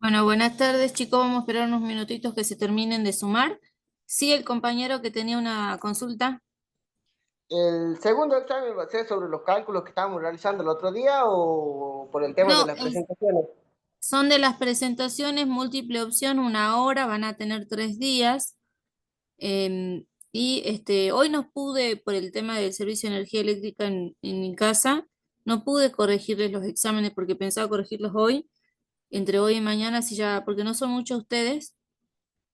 Bueno, buenas tardes, chicos. Vamos a esperar unos minutitos que se terminen de sumar. Sí, el compañero que tenía una consulta. ¿El segundo examen va a ser sobre los cálculos que estábamos realizando el otro día o por el tema de No, las presentaciones? son de las presentaciones múltiple opción, 1 hora, van a tener 3 días. Hoy no pude, por el tema del servicio de energía eléctrica en mi casa, no pude corregirles los exámenes porque pensaba corregirlos hoy, entre hoy y mañana, si ya, porque no son muchos ustedes,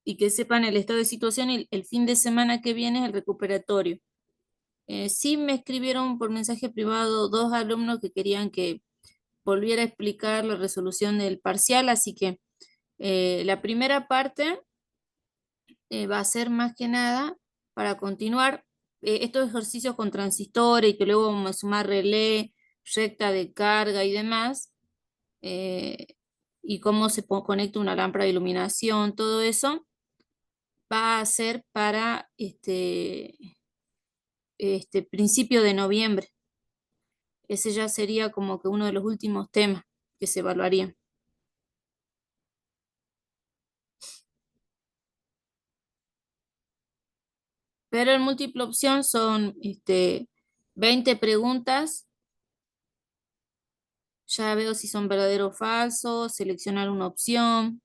y que sepan el estado de situación y el fin de semana que viene es el recuperatorio. Sí me escribieron por mensaje privado dos alumnos que querían que volviera a explicar la resolución del parcial, así que la primera parte va a ser más que nada para continuar estos ejercicios con transistores y que luego vamos a sumar relé, recta de carga y demás, eh, y cómo se conecta una lámpara de iluminación, todo eso va a ser para este principio de noviembre. Ese ya sería como que uno de los últimos temas que se evaluarían. Pero en múltiple opción son 20 preguntas. Ya veo si son verdadero o falso, seleccionar una opción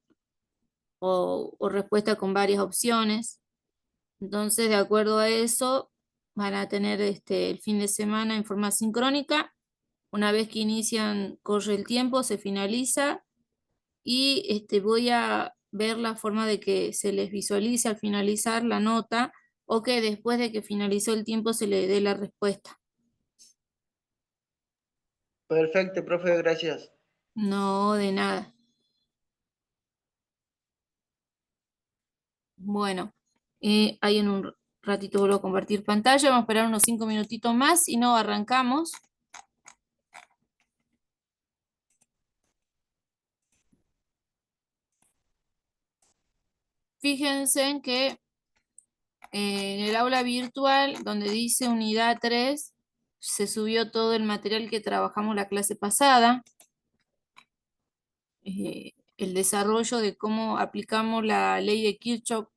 o respuesta con varias opciones. Entonces, de acuerdo a eso, van a tener el fin de semana en forma sincrónica. Una vez que inician, corre el tiempo, se finaliza y voy a ver la forma de que se les visualice al finalizar la nota o que después de que finalizó el tiempo se le dé la respuesta. Perfecto, profe, gracias. No, de nada. Bueno, ahí en un ratito vuelvo a compartir pantalla. Vamos a esperar unos 5 minutitos más y no arrancamos. Fíjense en que en el aula virtual, donde dice unidad 3 se subió todo el material que trabajamos la clase pasada. El desarrollo de cómo aplicamos la ley de Kirchhoff,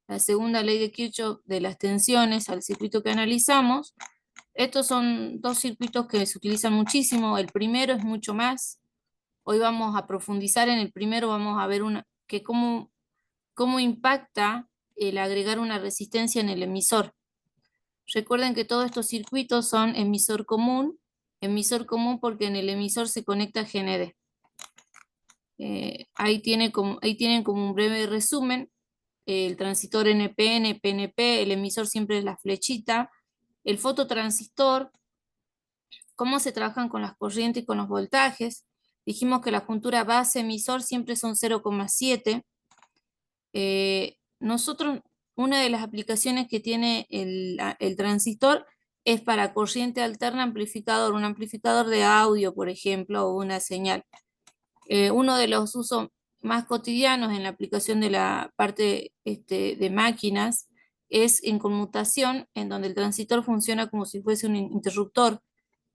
la segunda ley de Kirchhoff de las tensiones al circuito que analizamos. Estos son dos circuitos que se utilizan muchísimo. El primero es mucho más. Hoy vamos a profundizar en el primero, vamos a ver cómo impacta el agregar una resistencia en el emisor. Recuerden que todos estos circuitos son emisor común porque en el emisor se conecta GND. Ahí tienen como un breve resumen: el transistor NPN, PNP, el emisor siempre es la flechita, el fototransistor, cómo se trabajan con las corrientes y con los voltajes. Dijimos que la juntura base-emisor siempre son 0,7. Nosotros, una de las aplicaciones que tiene el transistor es para corriente alterna amplificador, un amplificador de audio, por ejemplo, o una señal. Uno de los usos más cotidianos en la aplicación de la parte de máquinas es en conmutación, en donde el transistor funciona como si fuese un interruptor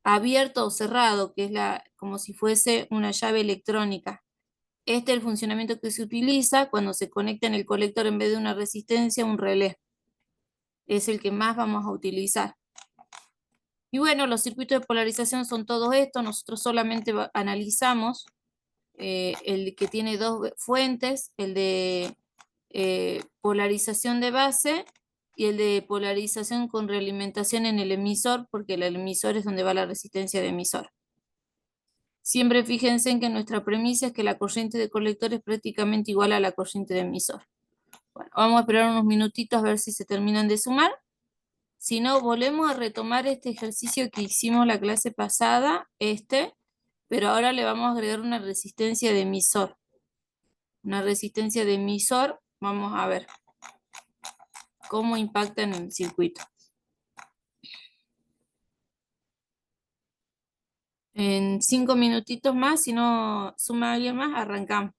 abierto o cerrado, que es como si fuese una llave electrónica. Este es el funcionamiento que se utiliza cuando se conecta en el colector en vez de una resistencia, un relé. Es el que más vamos a utilizar. Y bueno, los circuitos de polarización son todos estos. Nosotros solamente analizamos el que tiene dos fuentes, el de polarización de base y el de polarización con realimentación en el emisor, porque el emisor es donde va la resistencia de emisor. Siempre fíjense en que nuestra premisa es que la corriente de colector es prácticamente igual a la corriente de emisor. Bueno, vamos a esperar unos minutitos a ver si se terminan de sumar. Si no, volvemos a retomar este ejercicio que hicimos la clase pasada, pero ahora le vamos a agregar una resistencia de emisor. Una resistencia de emisor, vamos a ver cómo impacta en el circuito. En 5 minutitos más, si no suma alguien más, arrancamos.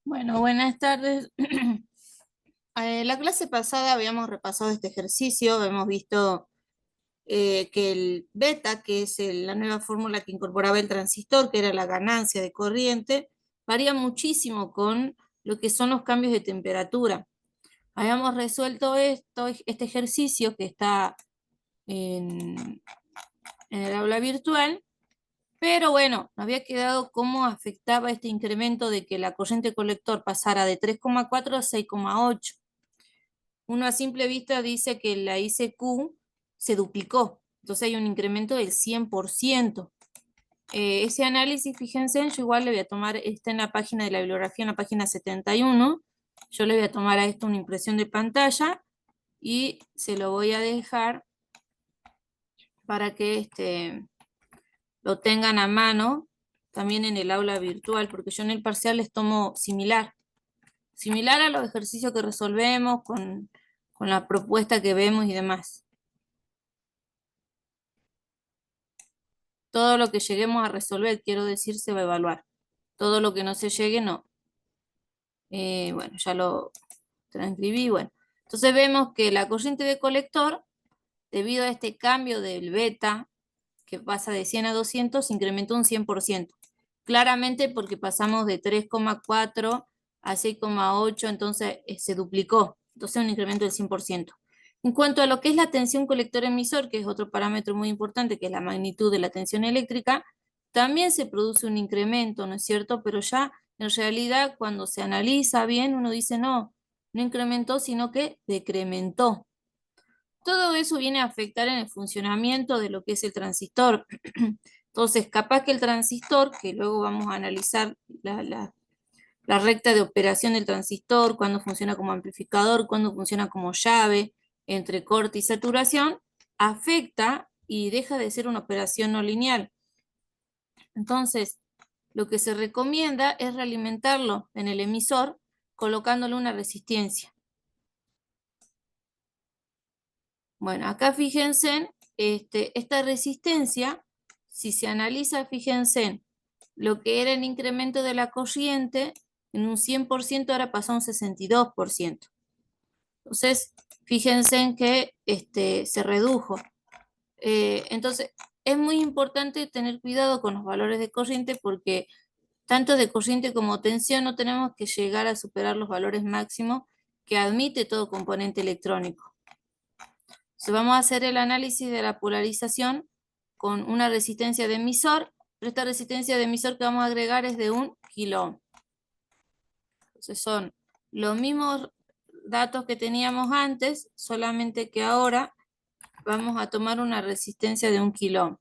Bueno, buenas tardes. La clase pasada habíamos repasado este ejercicio, hemos visto que el beta, que es la nueva fórmula que incorporaba el transistor, que era la ganancia de corriente, varía muchísimo con lo que son los cambios de temperatura. Habíamos resuelto este ejercicio que está en el aula virtual, pero bueno, me había quedado cómo afectaba este incremento de que la corriente colector pasara de 3,4 a 6,8. Uno a simple vista dice que la ICQ se duplicó, entonces hay un incremento del 100%. Ese análisis, fíjense, yo igual le voy a tomar, está en la página de la bibliografía, en la página 71, yo le voy a tomar a esto una impresión de pantalla y se lo voy a dejar para que lo tengan a mano también en el aula virtual, porque yo en el parcial les tomo similar a los ejercicios que resolvemos con la propuesta que vemos y demás. Todo lo que lleguemos a resolver, quiero decir, se va a evaluar. Todo lo que no se llegue, no. Bueno, ya lo transcribí, bueno. Entonces vemos que la corriente de colector, debido a este cambio del beta, que pasa de 100 a 200, incrementó un 100%. Claramente porque pasamos de 3,4 a 6,8, entonces se duplicó. Entonces un incremento del 100%. En cuanto a lo que es la tensión colector-emisor, que es otro parámetro muy importante, que es la magnitud de la tensión eléctrica, también se produce un incremento, ¿no es cierto? Pero ya en realidad cuando se analiza bien, uno dice no incrementó, sino que decrementó. Todo eso viene a afectar en el funcionamiento de lo que es el transistor. Entonces, capaz que el transistor, que luego vamos a analizar la recta de operación del transistor, cuándo funciona como amplificador, cuándo funciona como llave, entre corte y saturación, afecta y deja de ser una operación no lineal. Entonces, lo que se recomienda es realimentarlo en el emisor colocándole una resistencia. Bueno, acá fíjense, esta resistencia, si se analiza, fíjense, lo que era el incremento de la corriente, en un 100% ahora pasó a un 62%. Entonces, fíjense en que se redujo. Entonces, es muy importante tener cuidado con los valores de corriente porque tanto de corriente como tensión no tenemos que llegar a superar los valores máximos que admite todo componente electrónico. Entonces vamos a hacer el análisis de la polarización con una resistencia de emisor, pero esta resistencia de emisor que vamos a agregar es de 1 kilo ohm. Entonces son los mismos datos que teníamos antes, solamente que ahora vamos a tomar una resistencia de 1 kilo ohm.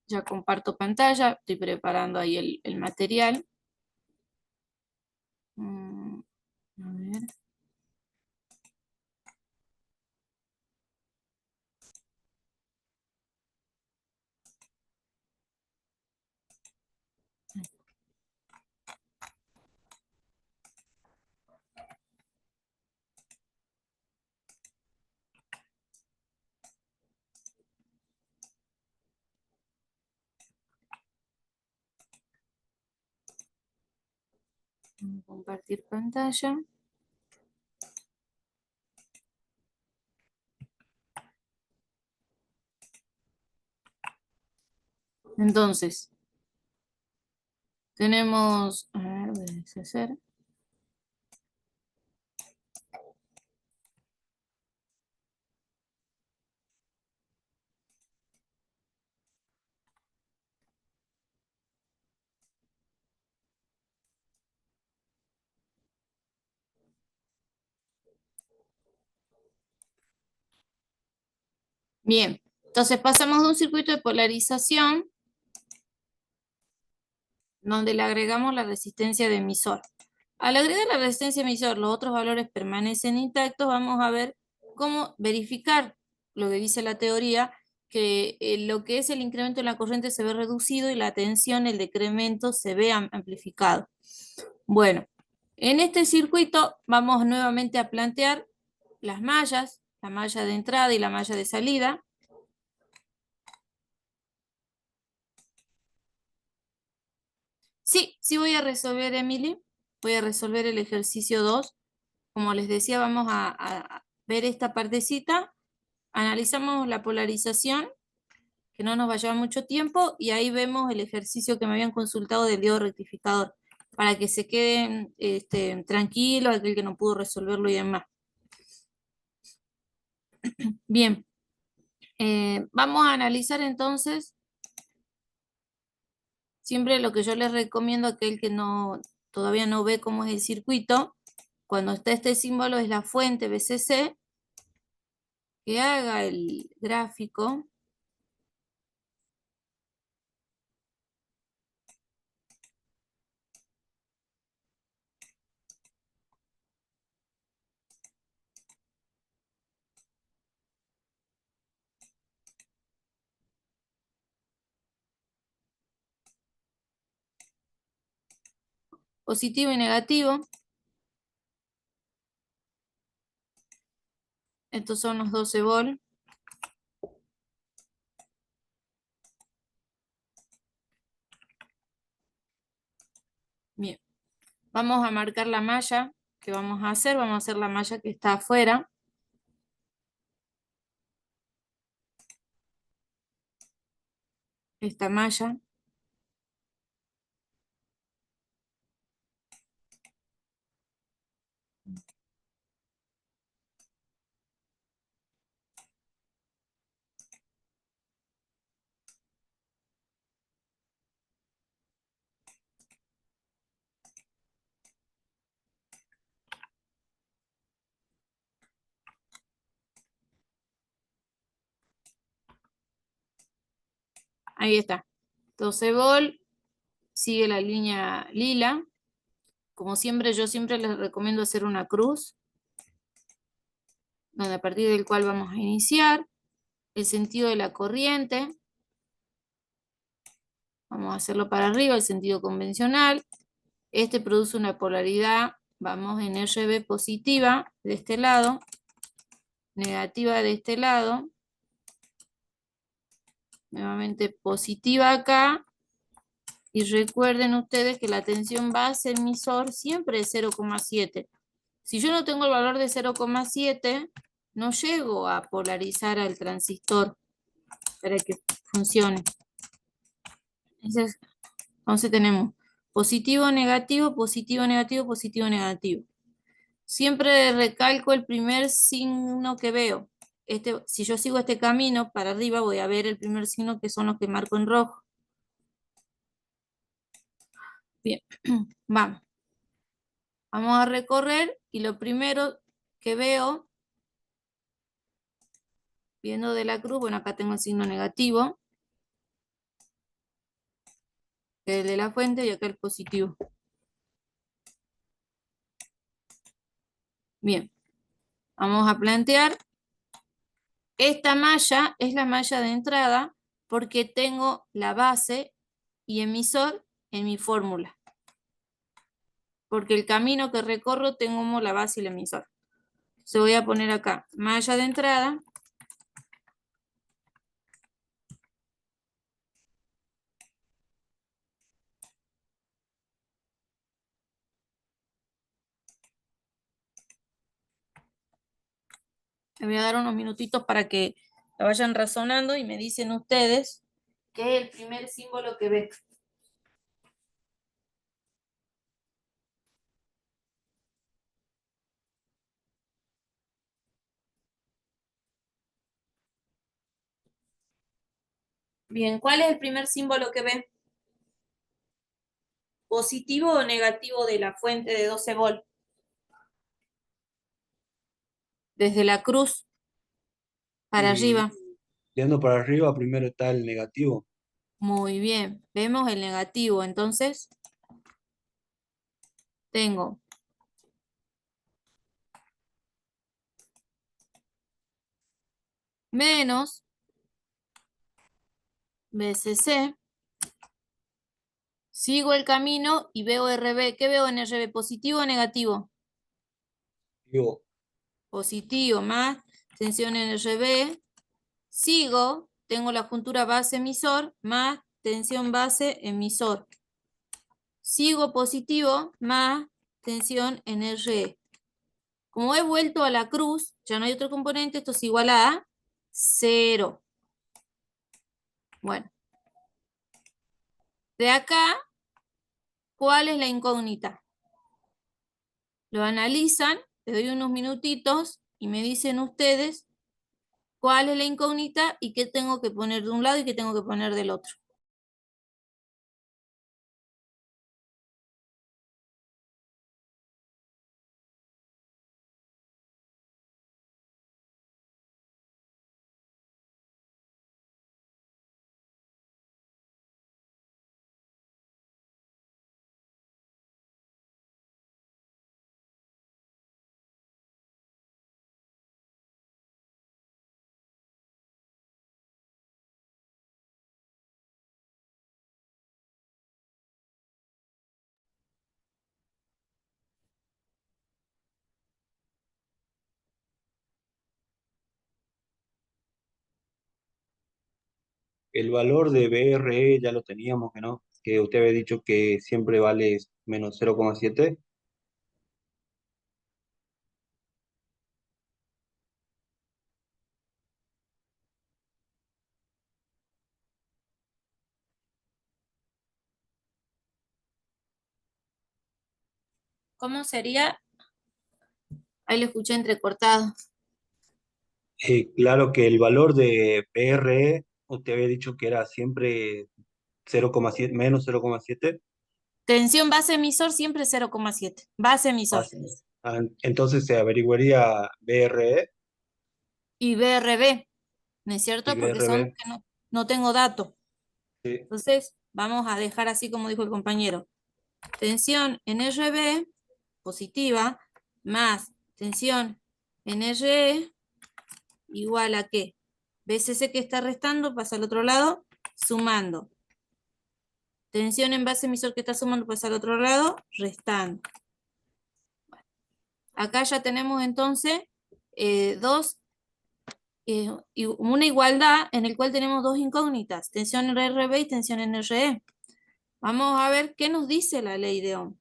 Ya comparto pantalla, estoy preparando ahí el material. A ver. Compartir pantalla. Entonces, tenemos, a ver, voy a deshacer. Bien, entonces pasamos de un circuito de polarización donde le agregamos la resistencia de emisor. Al agregar la resistencia de emisor, los otros valores permanecen intactos. Vamos a ver cómo verificar lo que dice la teoría, que lo que es el incremento de la corriente se ve reducido y la tensión, el decremento, se ve amplificado. Bueno, en este circuito vamos nuevamente a plantear las mallas, la malla de entrada y la malla de salida. Sí voy a resolver, Emily. Voy a resolver el ejercicio 2. Como les decía, vamos a ver esta partecita. Analizamos la polarización que no nos va a llevar mucho tiempo, y ahí vemos el ejercicio que me habían consultado del diodo rectificador, para que se queden tranquilos, aquel que no pudo resolverlo y demás. Bien, vamos a analizar entonces, siempre lo que yo les recomiendo a aquel que todavía no ve cómo es el circuito, cuando está este símbolo es la fuente BCC, que haga el gráfico. Positivo y negativo. Estos son los 12 volt. Bien, vamos a marcar la malla que vamos a hacer. Vamos a hacer la malla que está afuera. Esta malla. Ahí está. 12 volt. Sigue la línea lila. Como siempre, yo siempre les recomiendo hacer una cruz, donde a partir del cual vamos a iniciar. El sentido de la corriente. Vamos a hacerlo para arriba, el sentido convencional. Este produce una polaridad, vamos en RB positiva de este lado, negativa de este lado, nuevamente positiva acá, y recuerden ustedes que la tensión base emisor siempre es 0,7. Si yo no tengo el valor de 0,7, no llego a polarizar al transistor para que funcione. Entonces tenemos positivo, negativo, positivo, negativo, positivo, negativo. Siempre recalco el primer signo que veo. Si yo sigo este camino para arriba, voy a ver el primer signo, que son los que marco en rojo. Bien, vamos. Vamos a recorrer, y lo primero que veo, viendo de la cruz, bueno, acá tengo el signo negativo, que es el de la fuente, y acá el positivo. Bien, vamos a plantear. Esta malla es la malla de entrada, porque tengo la base y emisor en mi fórmula. Porque el camino que recorro tengo como la base y el emisor. Se voy a poner acá malla de entrada. Le voy a dar unos minutitos para que la vayan razonando y me dicen ustedes qué es el primer símbolo que ven. Bien, ¿cuál es el primer símbolo que ven? ¿Positivo o negativo de la fuente de 12 volt? Desde la cruz para Y arriba. yendo para arriba, primero está el negativo. Muy bien, vemos el negativo. Entonces, tengo menos BCC. Sigo el camino y veo RB. ¿Qué veo en RB? ¿Positivo o negativo? Digo, Positivo, más tensión en RB. Sigo, tengo la juntura base emisor, más tensión base emisor. Sigo positivo, más tensión en RE. Como he vuelto a la cruz, ya no hay otro componente, esto es igual a 0. Bueno, de acá, ¿cuál es la incógnita? Lo analizan, les doy unos minutitos y me dicen ustedes cuál es la incógnita y qué tengo que poner de un lado y qué tengo que poner del otro. El valor de BRE ya lo teníamos, que no, que usted había dicho que siempre vale menos 0,7. ¿Cómo sería? Ahí lo escuché entrecortado. Claro que el valor de BRE, usted había dicho que era siempre 0,7, menos 0,7. Tensión base emisor siempre 0,7. Base emisor. Entonces se averiguaría BRE Y BRB, ¿no es y cierto? Porque son BRB. que no tengo dato. Sí. Entonces, vamos a dejar así como dijo el compañero. Tensión en RB positiva más tensión en RE igual a ¿qué? BCC que está restando pasa al otro lado, sumando. Tensión en base emisor que está sumando pasa al otro lado, restando. Acá ya tenemos entonces una igualdad en el cual tenemos dos incógnitas, tensión en RB y tensión en RE. Vamos a ver qué nos dice la ley de Ohm.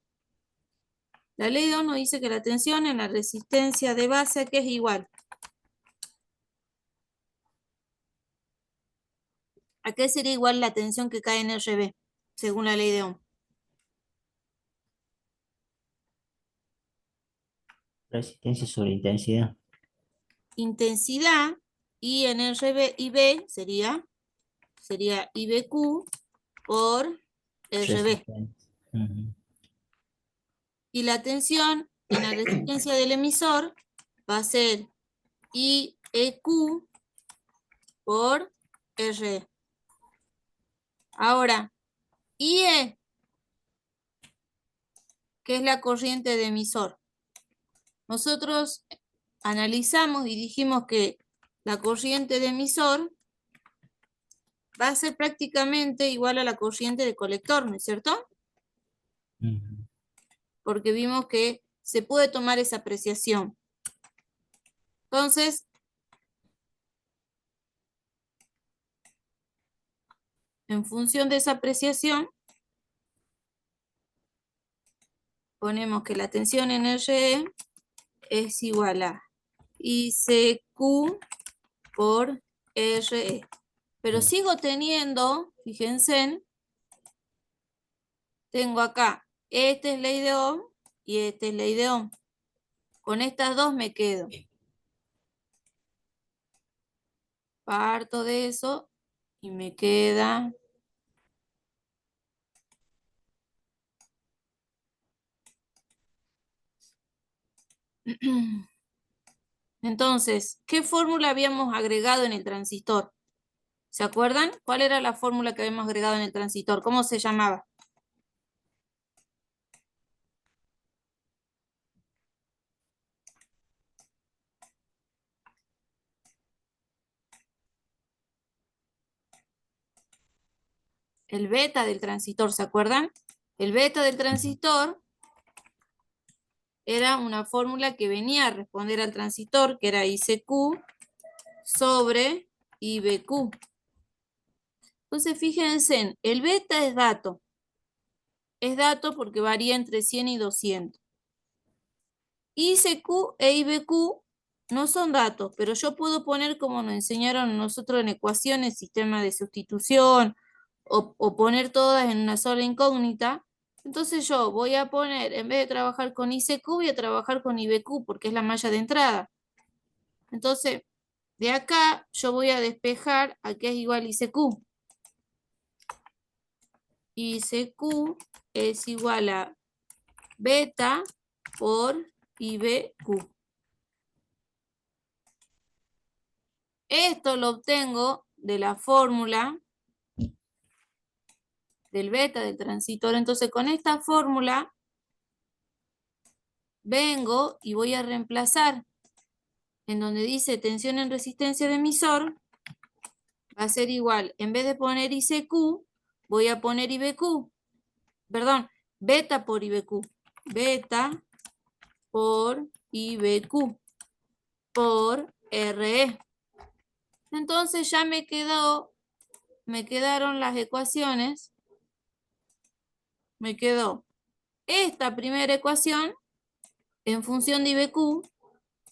La ley de Ohm nos dice que la tensión en la resistencia de base aquí es igual. ¿A qué sería igual la tensión que cae en RB, según la ley de Ohm? Resistencia sobre intensidad. Intensidad, y en RB y B sería IBQ por RB. Resistencia. Ujú. Y la tensión en la resistencia del emisor va a ser IEQ por R. Ahora, IE, que es la corriente de emisor. Nosotros analizamos y dijimos que la corriente de emisor va a ser prácticamente igual a la corriente de colector, ¿no es cierto? Ujú. Porque vimos que se puede tomar esa apreciación. Entonces, en función de esa apreciación, ponemos que la tensión en RE es igual a ICQ por RE. Pero sigo teniendo, fíjense, tengo acá, esta es ley de Ohm y esta es ley de Ohm. Con estas dos me quedo. Parto de eso y me queda entonces, ¿qué fórmula habíamos agregado en el transistor? ¿Se acuerdan? ¿Cuál era la fórmula que habíamos agregado en el transistor? ¿Cómo se llamaba? El beta del transistor, ¿se acuerdan? El beta del transistor era una fórmula que venía a responder al transistor, que era ICQ sobre IBQ. Entonces, fíjense, el beta es dato. Es dato porque varía entre 100 y 200. ICQ e IBQ no son datos, pero yo puedo poner como nos enseñaron nosotros en ecuaciones, sistema de sustitución, o poner todas en una sola incógnita. Entonces yo voy a poner, en vez de trabajar con ICQ, voy a trabajar con IBQ, porque es la malla de entrada. Entonces, de acá yo voy a despejar a que es igual ICQ. ICQ es igual a beta por IBQ. Esto lo obtengo de la fórmula del beta del transitor. Entonces, con esta fórmula vengo y voy a reemplazar en donde dice tensión en resistencia de emisor, va a ser igual, en vez de poner ICQ, voy a poner IBQ, perdón, beta por IBQ, beta por IBQ, por RE. Entonces ya me quedaron las ecuaciones, me quedó esta primera ecuación en función de IBQ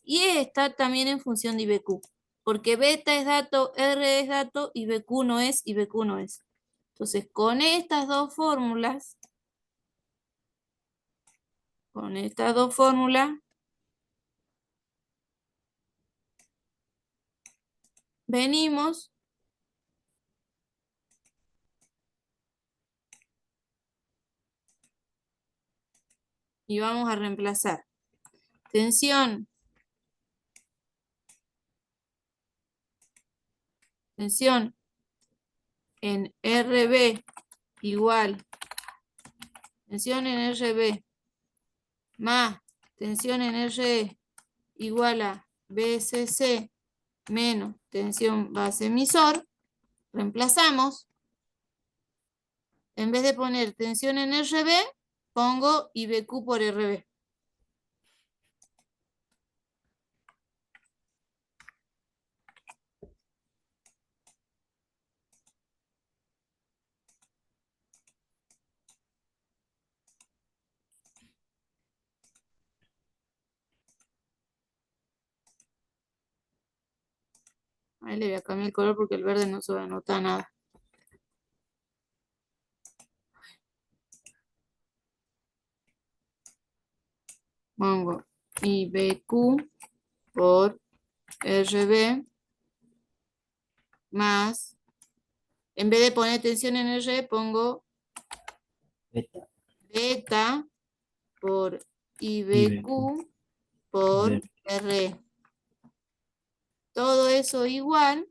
y esta también en función de IBQ. Porque beta es dato, R es dato, IBQ no es, IBQ no es. Entonces, con estas dos fórmulas, venimos y vamos a reemplazar tensión en RB igual, tensión en RB más tensión en RE igual a BCC menos tensión base emisor, reemplazamos. En vez de poner tensión en RB, pongo IBQ por RB. Ahí le voy a cambiar el color porque el verde no se va a notar nada. Pongo IBQ por RB más, en vez de poner tensión en RB, pongo Beta. beta por IBQ por Ver. RE. Todo eso igual.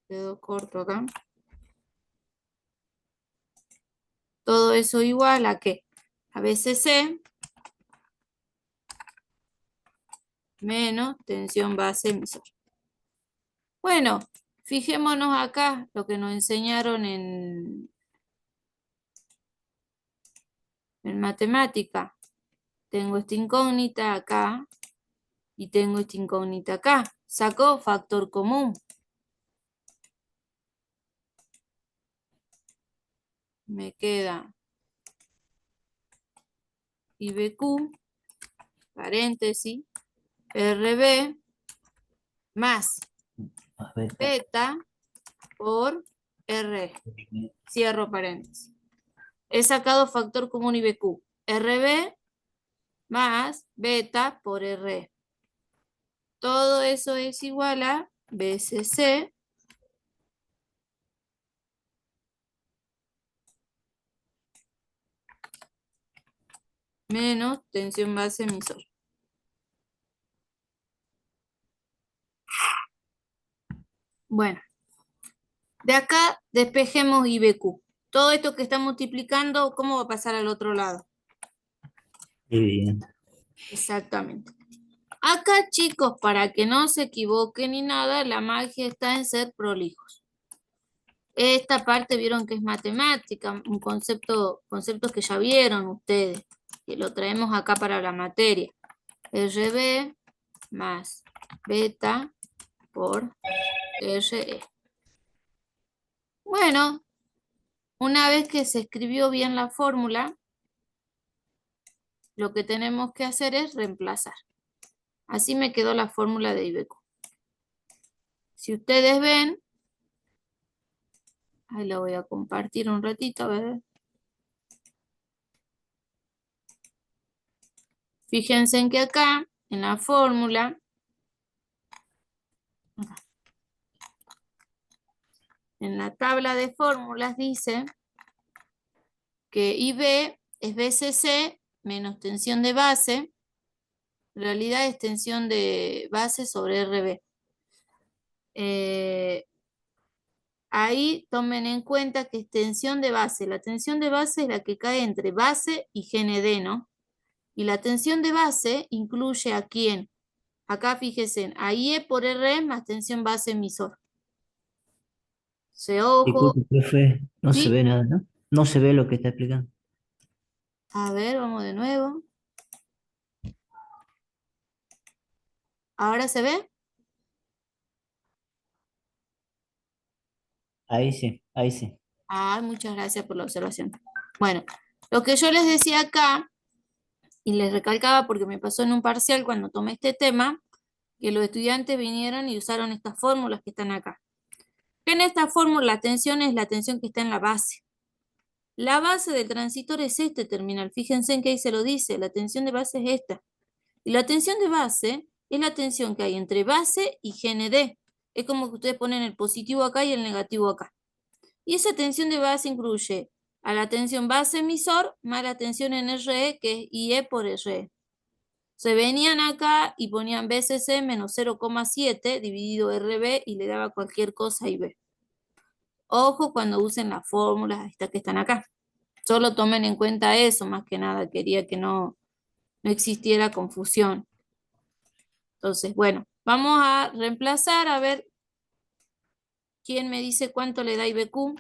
Quedó corto acá. Todo eso igual a ¿qué? A BCC menos tensión base emisor. Bueno, fijémonos acá lo que nos enseñaron en matemática. Tengo esta incógnita acá y tengo esta incógnita acá. Saco factor común. Me queda IBQ, paréntesis, RB, más Más beta. beta por R. Cierro paréntesis. He sacado factor común IBQ. RB más beta por R. Todo eso es igual a BCC menos tensión base emisor. Bueno, de acá despejemos IBQ. Todo esto que está multiplicando, ¿cómo va a pasar al otro lado? Dividiendo. Exactamente. Acá, chicos, para que no se equivoquen ni nada, la magia está en ser prolijos. Esta parte vieron que es matemática, un conceptos que ya vieron ustedes, que lo traemos acá para la materia. RB más beta por RE. Bueno, una vez que se escribió bien la fórmula, lo que tenemos que hacer es reemplazar. Así me quedó la fórmula de IBQ. Si ustedes ven, ahí la voy a compartir un ratito, a ver. Fíjense en que acá, en la fórmula, acá, en la tabla de fórmulas dice que IB es BCC menos tensión de base, en realidad es tensión de base sobre RB. Ahí tomen en cuenta que es tensión de base. La tensión de base es la que cae entre base y GND, ¿no? Y la tensión de base incluye a quién. Acá fíjense, a IE por RE más tensión base emisor. Se ojo, Disculpe, profe, no se ¿sí? ve nada, ¿no? No se ve lo que está explicando. A ver, vamos de nuevo. ¿Ahora se ve? Ahí sí, ahí sí. Ah, muchas gracias por la observación. Bueno, lo que yo les decía acá, y les recalcaba porque me pasó en un parcial cuando tomé este tema, que los estudiantes vinieron y usaron estas fórmulas que están acá. En esta fórmula la tensión es la tensión que está en la base. La base del transistor es este terminal. Fíjense en que ahí se lo dice, la tensión de base es esta. Y la tensión de base es la tensión que hay entre base y GND. Es como que ustedes ponen el positivo acá y el negativo acá. Y esa tensión de base incluye a la tensión base emisor más la tensión en RE, que es IE por RE. Se venían acá y ponían BCC menos 0,7 dividido RB y le daba cualquier cosa IB. Ojo cuando usen las fórmulas estas que están acá. Solo tomen en cuenta eso, más que nada. Quería que no existiera confusión. Entonces, bueno, vamos a reemplazar a ver quién me dice cuánto le da IBQ.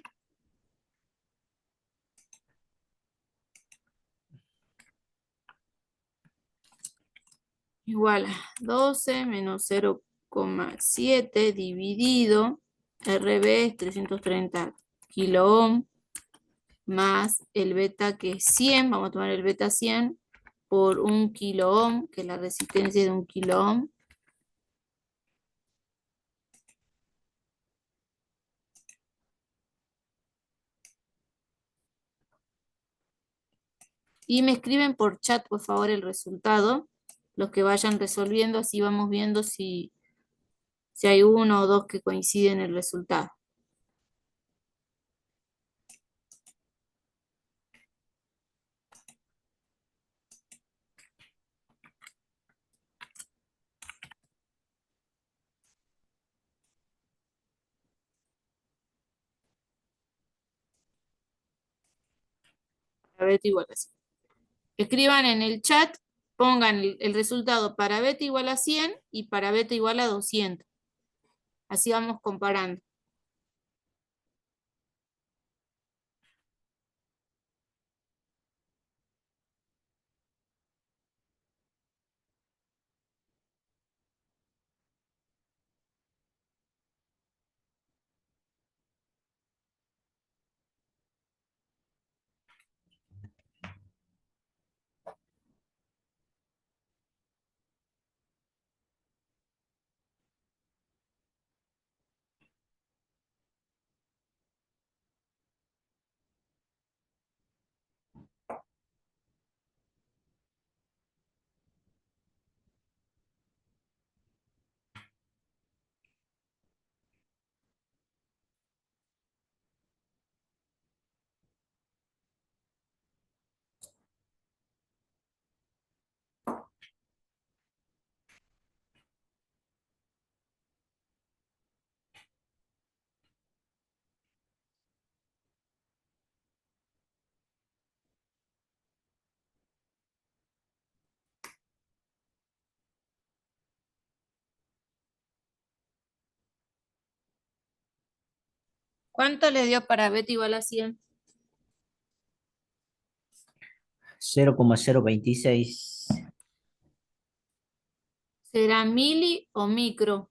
Igual a 12 menos 0,7 dividido, RB es 330 kilo ohm, más el beta que es 100, vamos a tomar el beta 100 por 1 kilo ohm, que es la resistencia de 1 kilo ohm. Y me escriben por chat, por favor, el resultado, los que vayan resolviendo, así vamos viendo si hay uno o dos que coinciden en el resultado. Para beta igual a 100. Escriban en el chat, pongan el resultado para beta igual a 100 y para beta igual a 200. Así vamos comparando. ¿Cuánto les dio para beta igual a 100? 0,026. ¿Será mili o micro?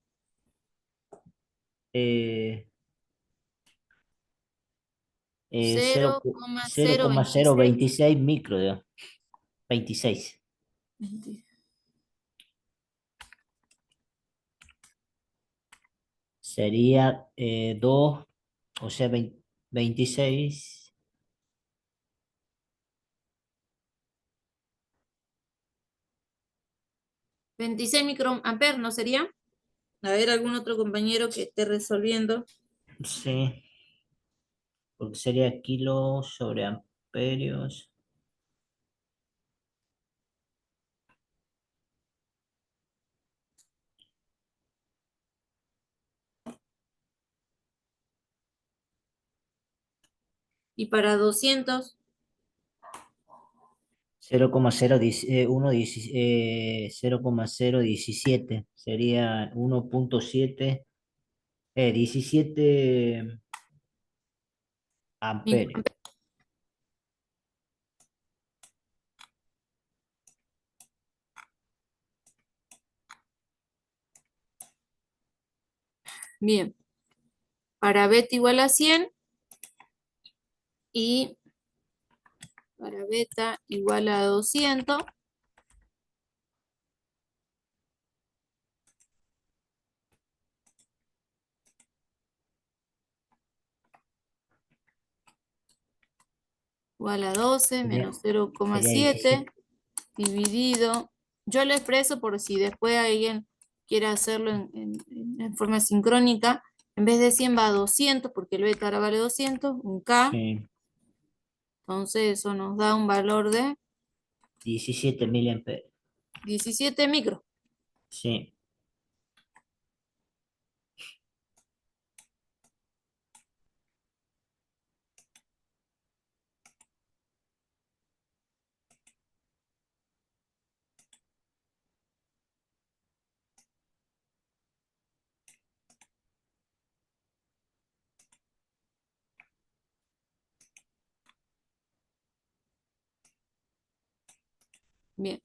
Eh, Cero coma cero veintiséis. 0,026 micro, digamos. 26. 20. Sería 2, o sea, 26. 26 microamperes, ¿no sería? A ver, algún otro compañero que esté resolviendo. Sí, porque sería kilos sobre amperios. Y para 200, 0,017 sería 1,7, 17 amperios. microamperes. Bien. Para beta igual a 100 y para beta igual a 200. Igual a 12 Sería, menos 0,7 17. dividido. Yo lo expreso por si después alguien quiere hacerlo en forma sincrónica. En vez de 100 va a 200 porque el beta ahora vale 200, un K. Sí, Entonces eso nos da un valor de 17 miliamperios. 17 micros. Sí, Bien.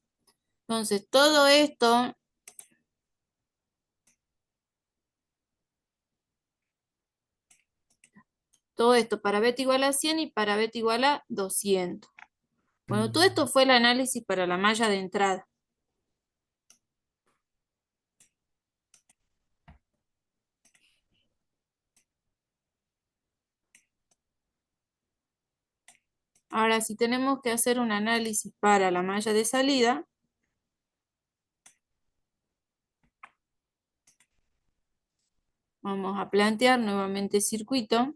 Entonces todo esto para beta igual a 100 y para beta igual a 200. Bueno, todo esto fue el análisis para la malla de entrada. Ahora, si tenemos que hacer un análisis para la malla de salida, vamos a plantear nuevamente circuito.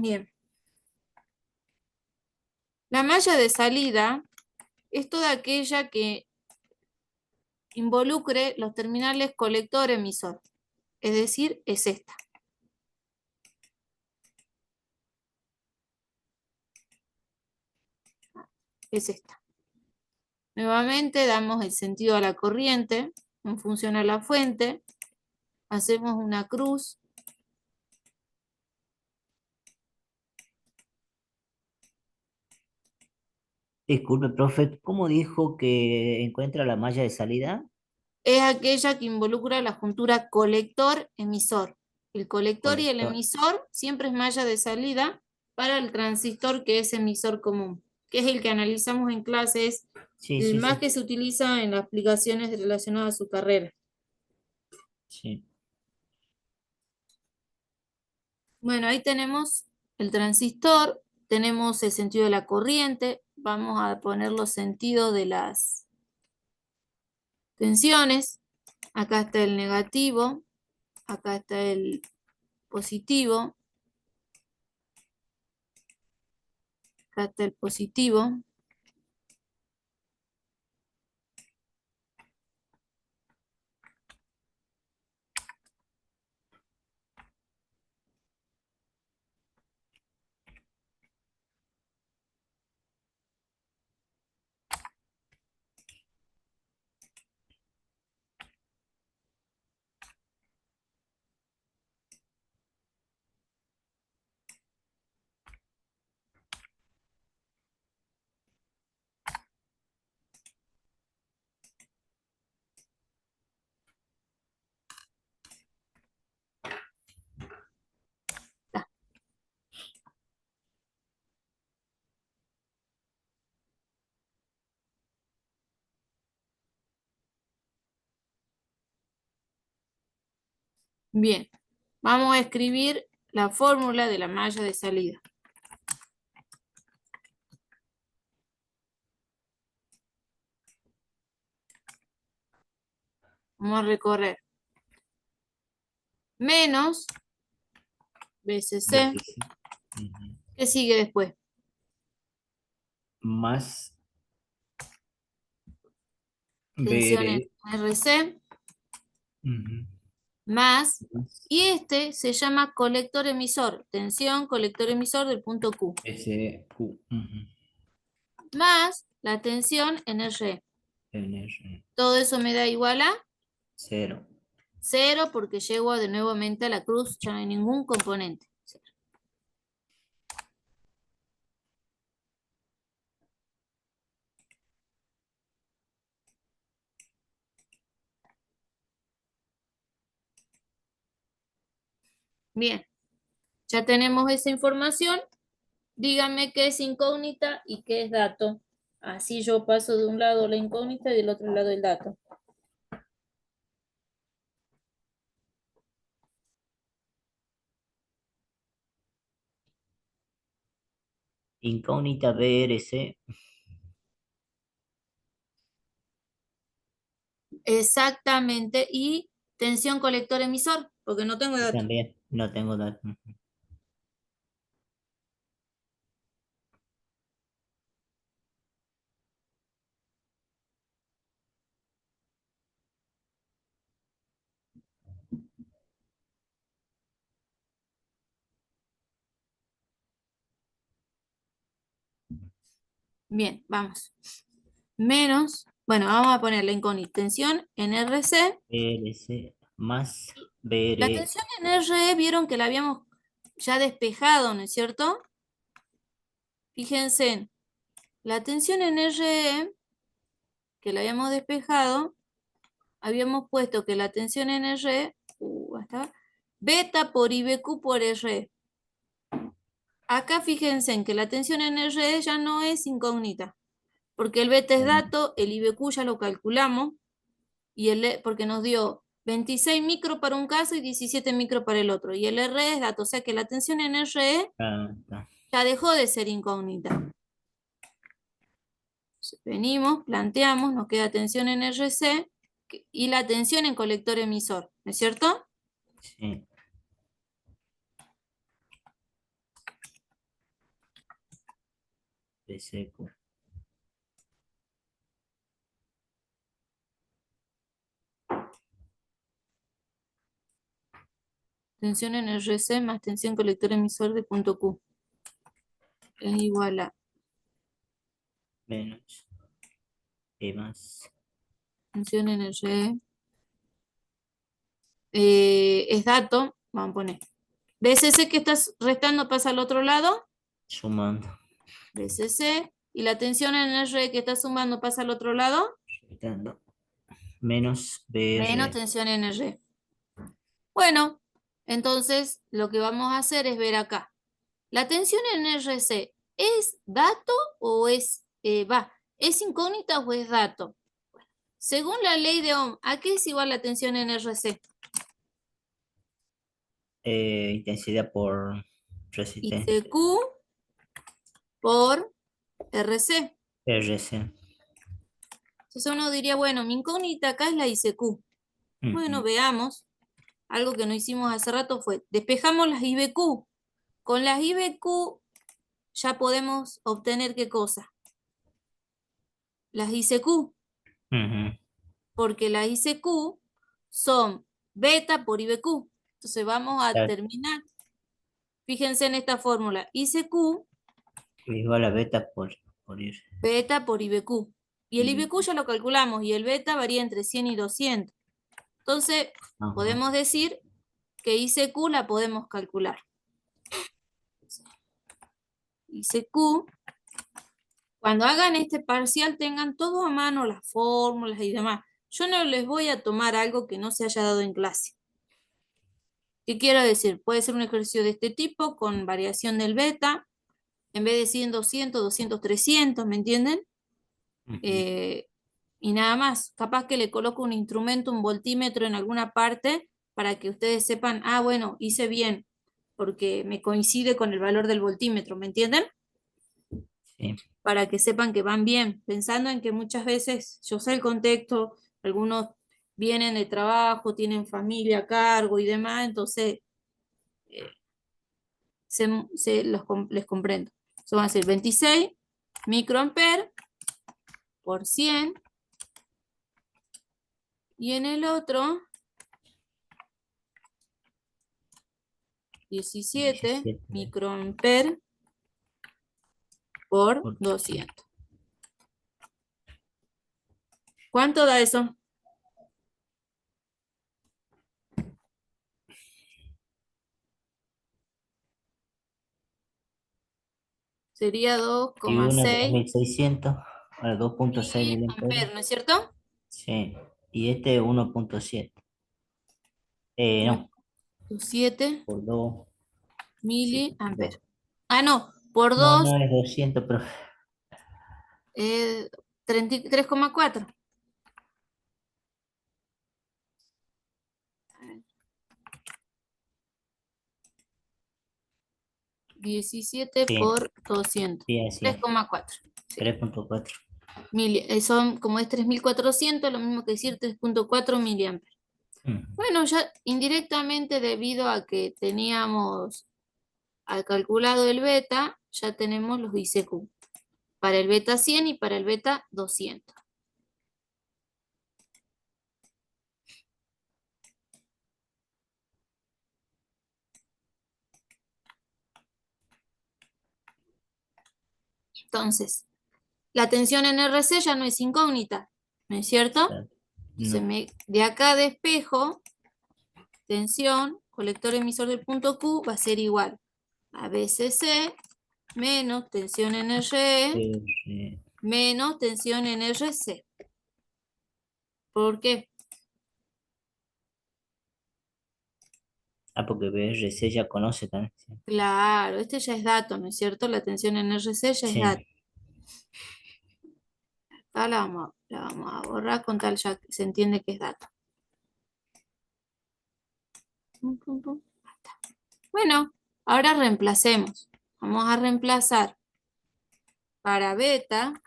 Bien. La malla de salida es toda aquella que involucre los terminales colector-emisor. Es decir, es esta. Es esta. Nuevamente damos el sentido a la corriente en función a la fuente. Hacemos una cruz. disculpe, profe, ¿cómo dijo que encuentra la malla de salida? Es aquella que involucra la juntura colector-emisor. El colector y el Colector. emisor siempre es malla de salida para el transistor que es emisor común, que es el que analizamos en clases, Sí, el sí, más sí. que se utiliza en las aplicaciones relacionadas a su carrera. Sí. Bueno, ahí tenemos el transistor, tenemos el sentido de la corriente, vamos a poner los sentidos de las tensiones. Acá está el negativo, acá está el positivo, acá está el positivo. Bien, vamos a escribir la fórmula de la malla de salida. Vamos a recorrer. Menos BCC. Ujú. ¿Qué sigue después? Más Tensión en BR. RC. Ujú. Más. Más Y este se llama colector emisor. Tensión, colector emisor del punto Q. SQ. Ujú. Más la tensión en RE. NR. Todo eso me da igual a 0. 0 porque llego de nuevamente a la cruz, ya no hay ningún componente. Bien, ya tenemos esa información. Díganme qué es incógnita y qué es dato. Así yo paso de un lado la incógnita y del otro lado el dato. Incógnita BRC. Exactamente. Y tensión colector emisor, porque no tengo dato. También no tengo datos. Bien, vamos. Menos, bueno, vamos a poner la incógnita. Tensión en RC. BRC más La BR. tensión en RE vieron que la habíamos ya despejado, ¿no es cierto? Fíjense, la tensión en RE, que la habíamos despejado, habíamos puesto que la tensión en RE, hasta beta por IBQ por RE. Acá fíjense en que la tensión en RE ya no es incógnita, porque el beta es dato, el IBQ ya lo calculamos, y porque nos dio 26 micro para un caso y 17 micro para el otro, y el RE es dato, o sea que la tensión en RE Ah, está. ya dejó de ser incógnita. Venimos, planteamos, nos queda tensión en RC y la tensión en colector emisor, ¿no es cierto? Sí. BCQ. Tensión en RC más tensión colector emisor de punto Q es igual a Menos. Y más. tensión en RE es dato, vamos a poner. BCC que estás restando pasa al otro lado, Sumando. BCC, y la tensión en RE que está sumando pasa al otro lado, Quitando. Menos menos BR. tensión en RE. Bueno, entonces lo que vamos a hacer es ver acá. ¿La tensión en RC es dato o es incógnita o es dato? Según la ley de Ohm, ¿a qué es igual la tensión en RC? Intensidad por resistencia. ICQ por RC. RC. Entonces uno diría, bueno, mi incógnita acá es la ICQ. Bueno, veamos. Algo que no hicimos hace rato fue, despejamos las IBQ. Con las IBQ ya podemos obtener ¿qué cosa? Las ICQ. Porque las ICQ son beta por IBQ. Entonces vamos a Claro. terminar. Fíjense en esta fórmula. ICQ, Igual a beta por ir. beta por IBQ. Y el IBQ. IBQ ya lo calculamos y el beta varía entre 100 y 200. Entonces, Ajá. podemos decir que ICQ la podemos calcular. ICQ, cuando hagan este parcial tengan todo a mano, las fórmulas y demás. Yo no les voy a tomar algo que no se haya dado en clase. ¿Qué quiero decir? Puede ser un ejercicio de este tipo con variación del beta. En vez de 100, 200, 200, 300, ¿me entienden? Y nada más. Capaz que le coloco un instrumento, un voltímetro en alguna parte para que ustedes sepan, ah, bueno, hice bien, porque me coincide con el valor del voltímetro, ¿me entienden? Sí. Para que sepan que van bien, pensando en que muchas veces, yo sé el contexto, algunos vienen de trabajo, tienen familia a cargo y demás, entonces les comprendo. Eso van a ser 26 microamperes por 100. Y en el otro, 17 microamperes por 200. ¿Cuánto da eso? Sería Y uno 2,6 2600 a 2.6 miliamperes. miliamperes, ¿no es cierto? Sí. Y este 1.7. No, 7 por 2. Sí, miliamperes. Ah, no, por no, 2, no es 200, pero 33,4. 17 sí, por 200. sí, así es. 3,4. 3.4. Son, como es 3400, lo mismo que decir 3,4 miliamperes. Bueno, ya indirectamente debido a que teníamos al calculado el beta, ya tenemos los ICQ. Para el beta 100 y para el beta 200. Entonces, la tensión en RC ya no es incógnita, ¿no es cierto? Claro. Entonces, No. de acá despejo, tensión, colector emisor del punto Q va a ser igual a BCC menos tensión en RE menos tensión en RC. ¿Por qué? Porque BRC ya conoce también. Sí. Claro, este ya es dato, ¿no es cierto? La tensión en RC ya es Sí. dato. Acá la vamos a borrar con tal ya que se entiende que es dato. Bueno, ahora reemplacemos. Vamos a reemplazar para beta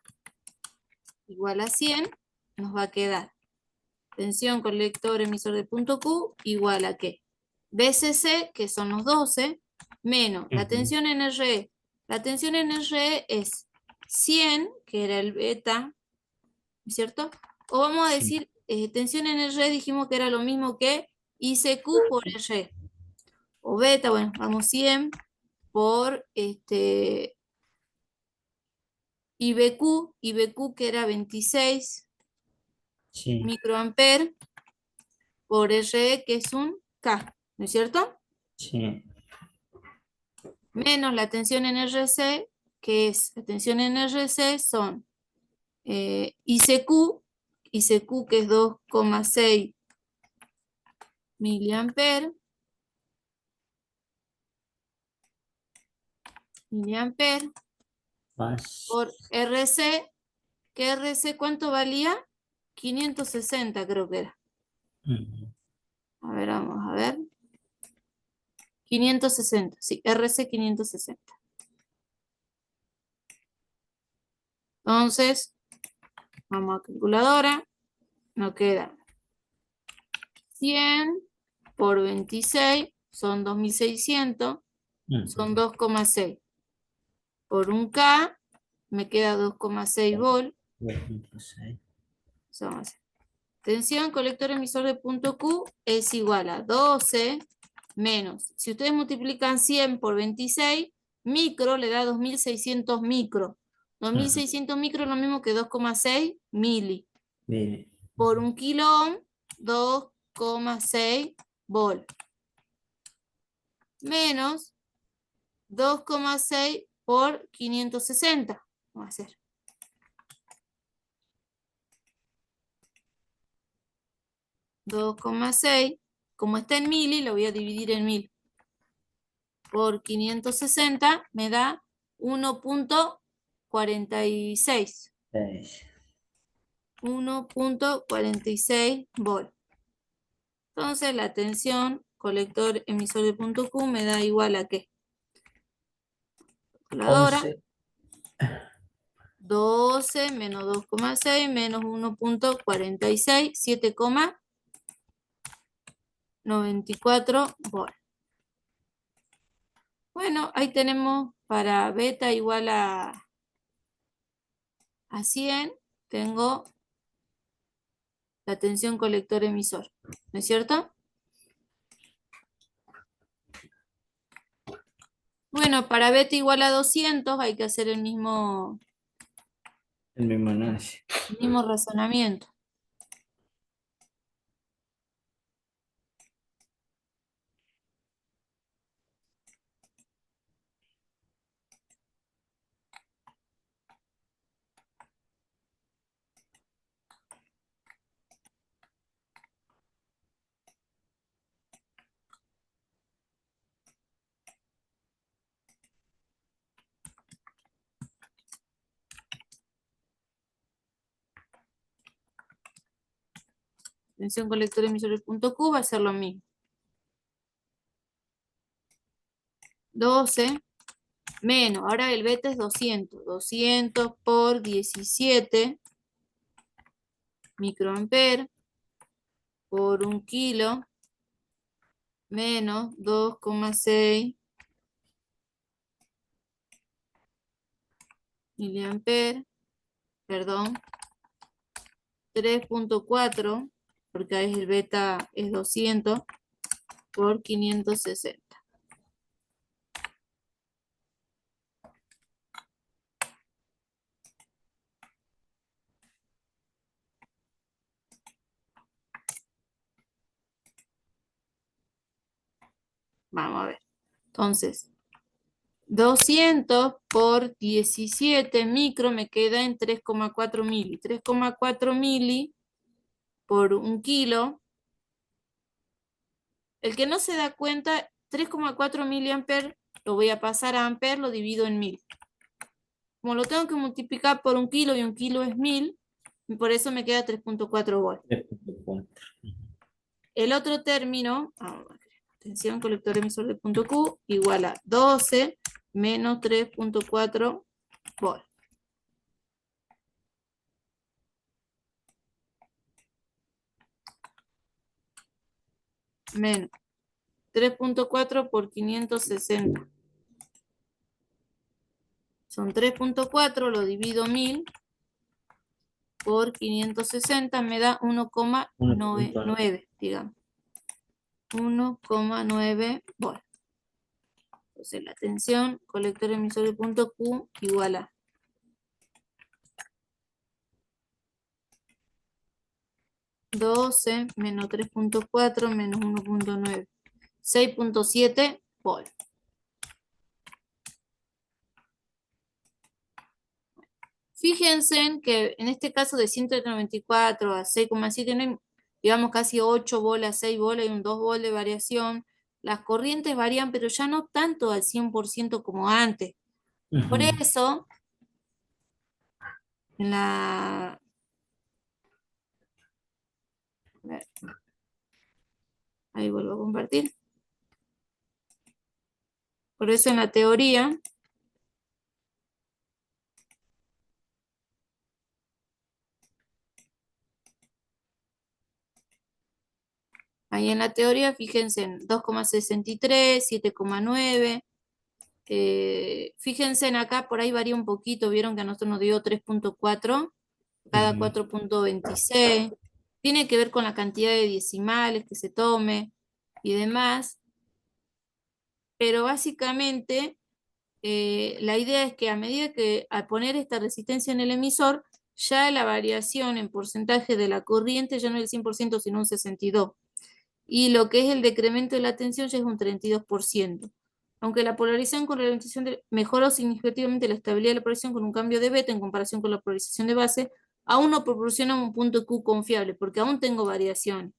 igual a 100, nos va a quedar tensión colector emisor de punto Q igual a ¿qué? BCC, que son los 12, menos la tensión en RE. La tensión en RE es 100, que era el beta, ¿cierto? O vamos a decir, tensión en RE dijimos que era lo mismo que ICQ por RE. O beta, bueno, vamos 100 por IBQ que era 26 Sí. microamperes por RE, que es un K, ¿no es cierto? Sí. Menos la tensión en RC, que es la tensión en RC son ICQ que es 2,6 miliamperes Más. por RC, que RC ¿cuánto valía? 560 creo que era. A ver, vamos a ver. 560, sí, RC 560. Entonces, vamos a calculadora. Nos queda 100 por 26 son 2600, son 2,6. Por un K me queda 2,6 volt. 2.6. Eso vamos a hacer. Tensión colector emisor de punto Q es igual a 12 menos, si ustedes multiplican 100 por 26, micro le da 2600 micro. 2600 micro es lo mismo que 2,6 mili. Bien. Por un kilo ohm, 2,6 volt. Menos 2,6 por 560. Vamos a hacer. $2,6, como está en mili, lo voy a dividir en 1000. Por 560 me da 1,46. 1,46 volt. Entonces la tensión colector emisor de punto Q me da igual a ¿qué? Calculadora. 12 menos 2,6 menos 1,46, 7,94 volt. Bueno, ahí tenemos para beta igual a 100, tengo la tensión colector emisor, ¿no es cierto? Bueno, para beta igual a 200 hay que hacer el mismo análisis. razonamiento. Tensión colector emisor del punto Q va a ser lo mismo. 12 menos, ahora el beta es 200. 200 por 17 microamperes por un kilo menos 2,6 miliamperes, perdón, 3,4, porque ahí el beta es 200 por 560. Vamos a ver. Entonces, 200 por 17 micro me queda en 3,4 mili. 3,4 mili por un kilo. El que no se da cuenta, 3,4 miliamperes lo voy a pasar a amperes, lo divido en 1000. Como lo tengo que multiplicar por un kilo y un kilo es 1000, por eso me queda 3,4 volt. 3.4. El otro término, tensión colector emisor de punto Q, igual a 12 menos 3,4 volt. Menos 3,4 por 560. Son 3,4, lo divido 1000 por 560, me da 1,99, digamos. 1,9 volt. Entonces la tensión colector emisor de punto Q igual a 12 menos 3,4 menos 1,9. 6,7 volt. Fíjense en que en este caso de 194 a 6,7, digamos casi 8 bolas, 6 bolas y un 2 volt de variación. Las corrientes varían, pero ya no tanto al 100% como antes. Por eso, en la... Ahí vuelvo a compartir. Por eso en la teoría Ahí en la teoría, fíjense en 2,63, 7,9. Fíjense en acá, por ahí varía un poquito, vieron que a nosotros nos dio 3,4, cada Ujú. 4,26. Tiene que ver con la cantidad de decimales que se tome y demás. Pero básicamente la idea es que a medida que al poner esta resistencia en el emisor, ya la variación en porcentaje de la corriente ya no es el 100%, sino un 62%. Y lo que es el decremento de la tensión ya es un 32%. Aunque la polarización con ralentización mejoró significativamente la estabilidad de la polarización con un cambio de beta en comparación con la polarización de base, aún no proporciona un punto Q confiable, porque aún tengo variación.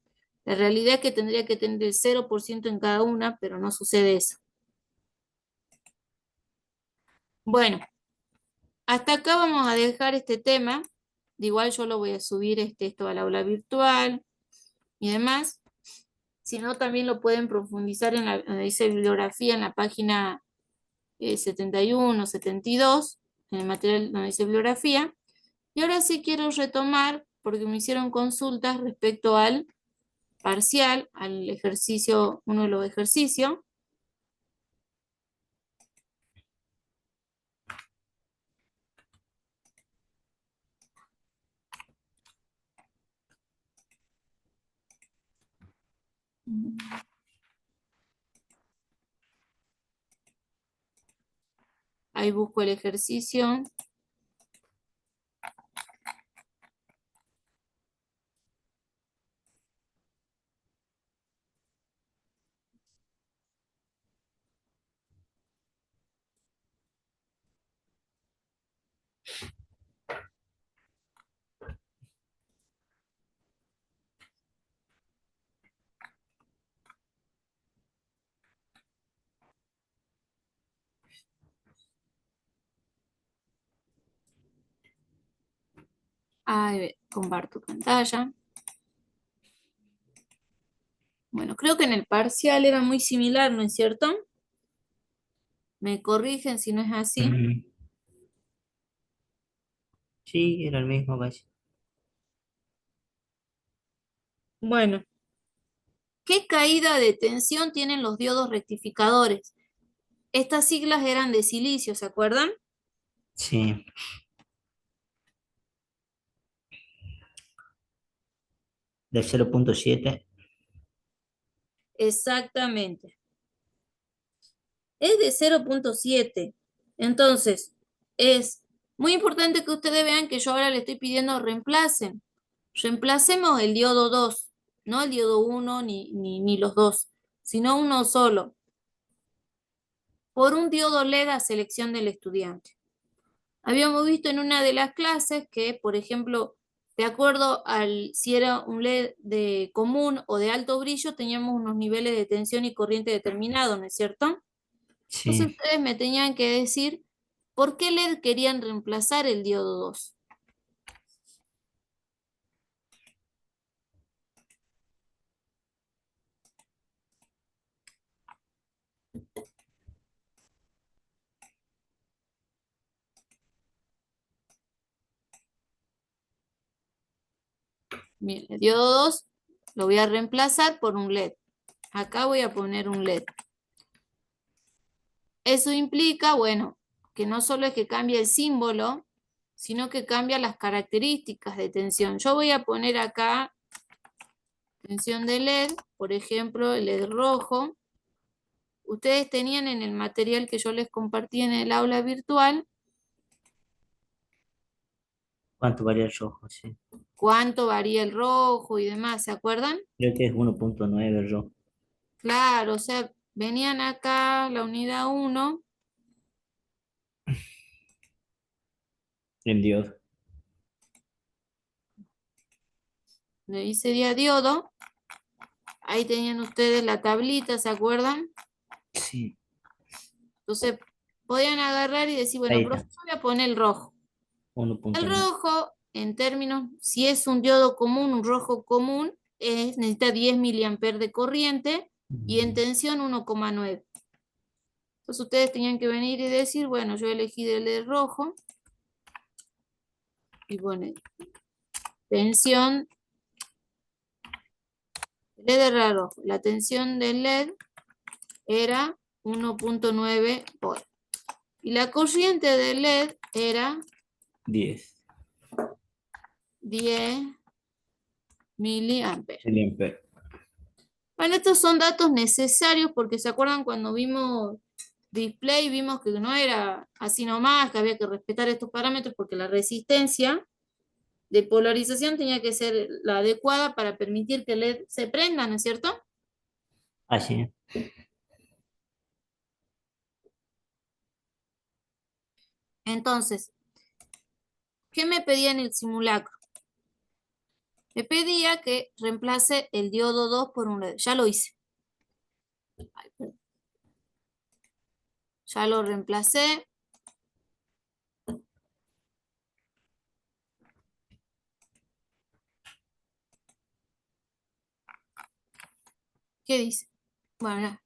La realidad es que tendría que tener el 0% en cada una, pero no sucede eso. Bueno, hasta acá vamos a dejar este tema. De igual yo lo voy a subir esto al aula virtual y demás. Si no, también lo pueden profundizar en donde dice bibliografía en la página 71, 72, en el material donde dice bibliografía. Y ahora sí quiero retomar, porque me hicieron consultas respecto al parcial, al ejercicio, uno de los ejercicios. Ahí busco el ejercicio. Ahí comparto pantalla. Bueno, creo que en el parcial era muy similar, ¿no es cierto? Me corrigen si no es así. Ujú. Sí, era el mismo casi. Bueno, ¿qué caída de tensión tienen los diodos rectificadores? Estas siglas eran de silicio, ¿se acuerdan? Sí, del 0,7. Exactamente. Es de 0,7. Entonces, es muy importante que ustedes vean que yo ahora le estoy pidiendo reemplacen. Reemplacemos el diodo 2, no el diodo 1 ni los dos, sino uno solo, por un diodo LED a selección del estudiante. Habíamos visto en una de las clases que, por ejemplo, de acuerdo al si era un LED de común o de alto brillo, teníamos unos niveles de tensión y corriente determinados, ¿no es cierto? Entonces Sí. ustedes me tenían que decir por qué LED querían reemplazar el diodo 2. Bien, el diodo 2 lo voy a reemplazar por un LED. Acá voy a poner un LED. Eso implica, bueno, que no solo es que cambie el símbolo, sino que cambia las características de tensión. Yo voy a poner acá tensión de LED, por ejemplo, el LED rojo. Ustedes tenían en el material que yo les compartí en el aula virtual ¿Cuánto varía el rojo? Sí. cuánto varía el rojo y demás, ¿se acuerdan? Creo que es 1,9 el rojo. Claro, o sea, venían acá la unidad 1, El diodo. le dice diodo, ahí tenían ustedes la tablita, ¿se acuerdan? Sí. Entonces, podían agarrar y decir, bueno, Ahí profe, está. yo voy a poner el rojo. El 1,9. rojo, en términos, si es un diodo común, un rojo común, necesita 10 miliamperes de corriente y en tensión 1,9. Entonces ustedes tenían que venir y decir, bueno, yo elegí el de rojo y bueno, tensión LED era rojo. La tensión del LED era 1.9 volt. Y la corriente del LED era 10 10 miliamperes. miliamperes. Bueno, estos son datos necesarios porque se acuerdan cuando vimos display, vimos que no era así nomás, que había que respetar estos parámetros porque la resistencia de polarización tenía que ser la adecuada para permitir que el LED se prenda, ¿no es cierto? Así es. Entonces, ¿qué me pedía en el simulacro? Me pedía que reemplace el diodo 2 por un LED. Ya lo hice. Ya lo reemplacé. ¿Qué dice? Bueno,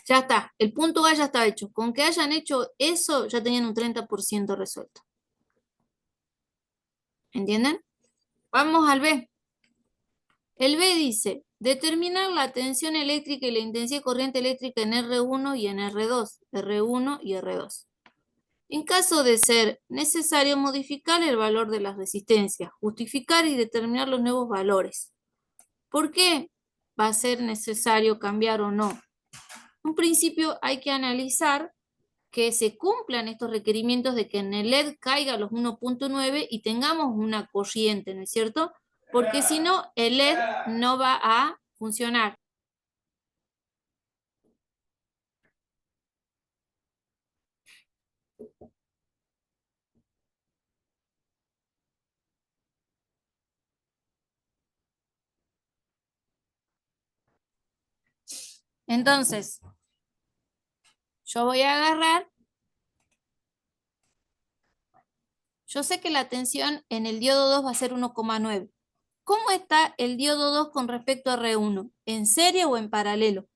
ya está. El punto A ya está hecho. Con que hayan hecho eso, ya tenían un 30% resuelto. ¿Entienden? Vamos al B. El B dice, determinar la tensión eléctrica y la intensidad de corriente eléctrica en R1 y en R2. R1 y R2. En caso de ser necesario modificar el valor de las resistencias, justificar y determinar los nuevos valores. ¿Por qué va a ser necesario cambiar o no? En principio hay que analizar que se cumplan estos requerimientos de que en el LED caiga los 1.9 y tengamos una corriente, ¿no es cierto? Porque si no, el LED no va a funcionar. Entonces, yo voy a agarrar. Yo sé que la tensión en el diodo 2 va a ser 1,9. ¿Cómo está el diodo 2 con respecto a R1? ¿En serie o en paralelo?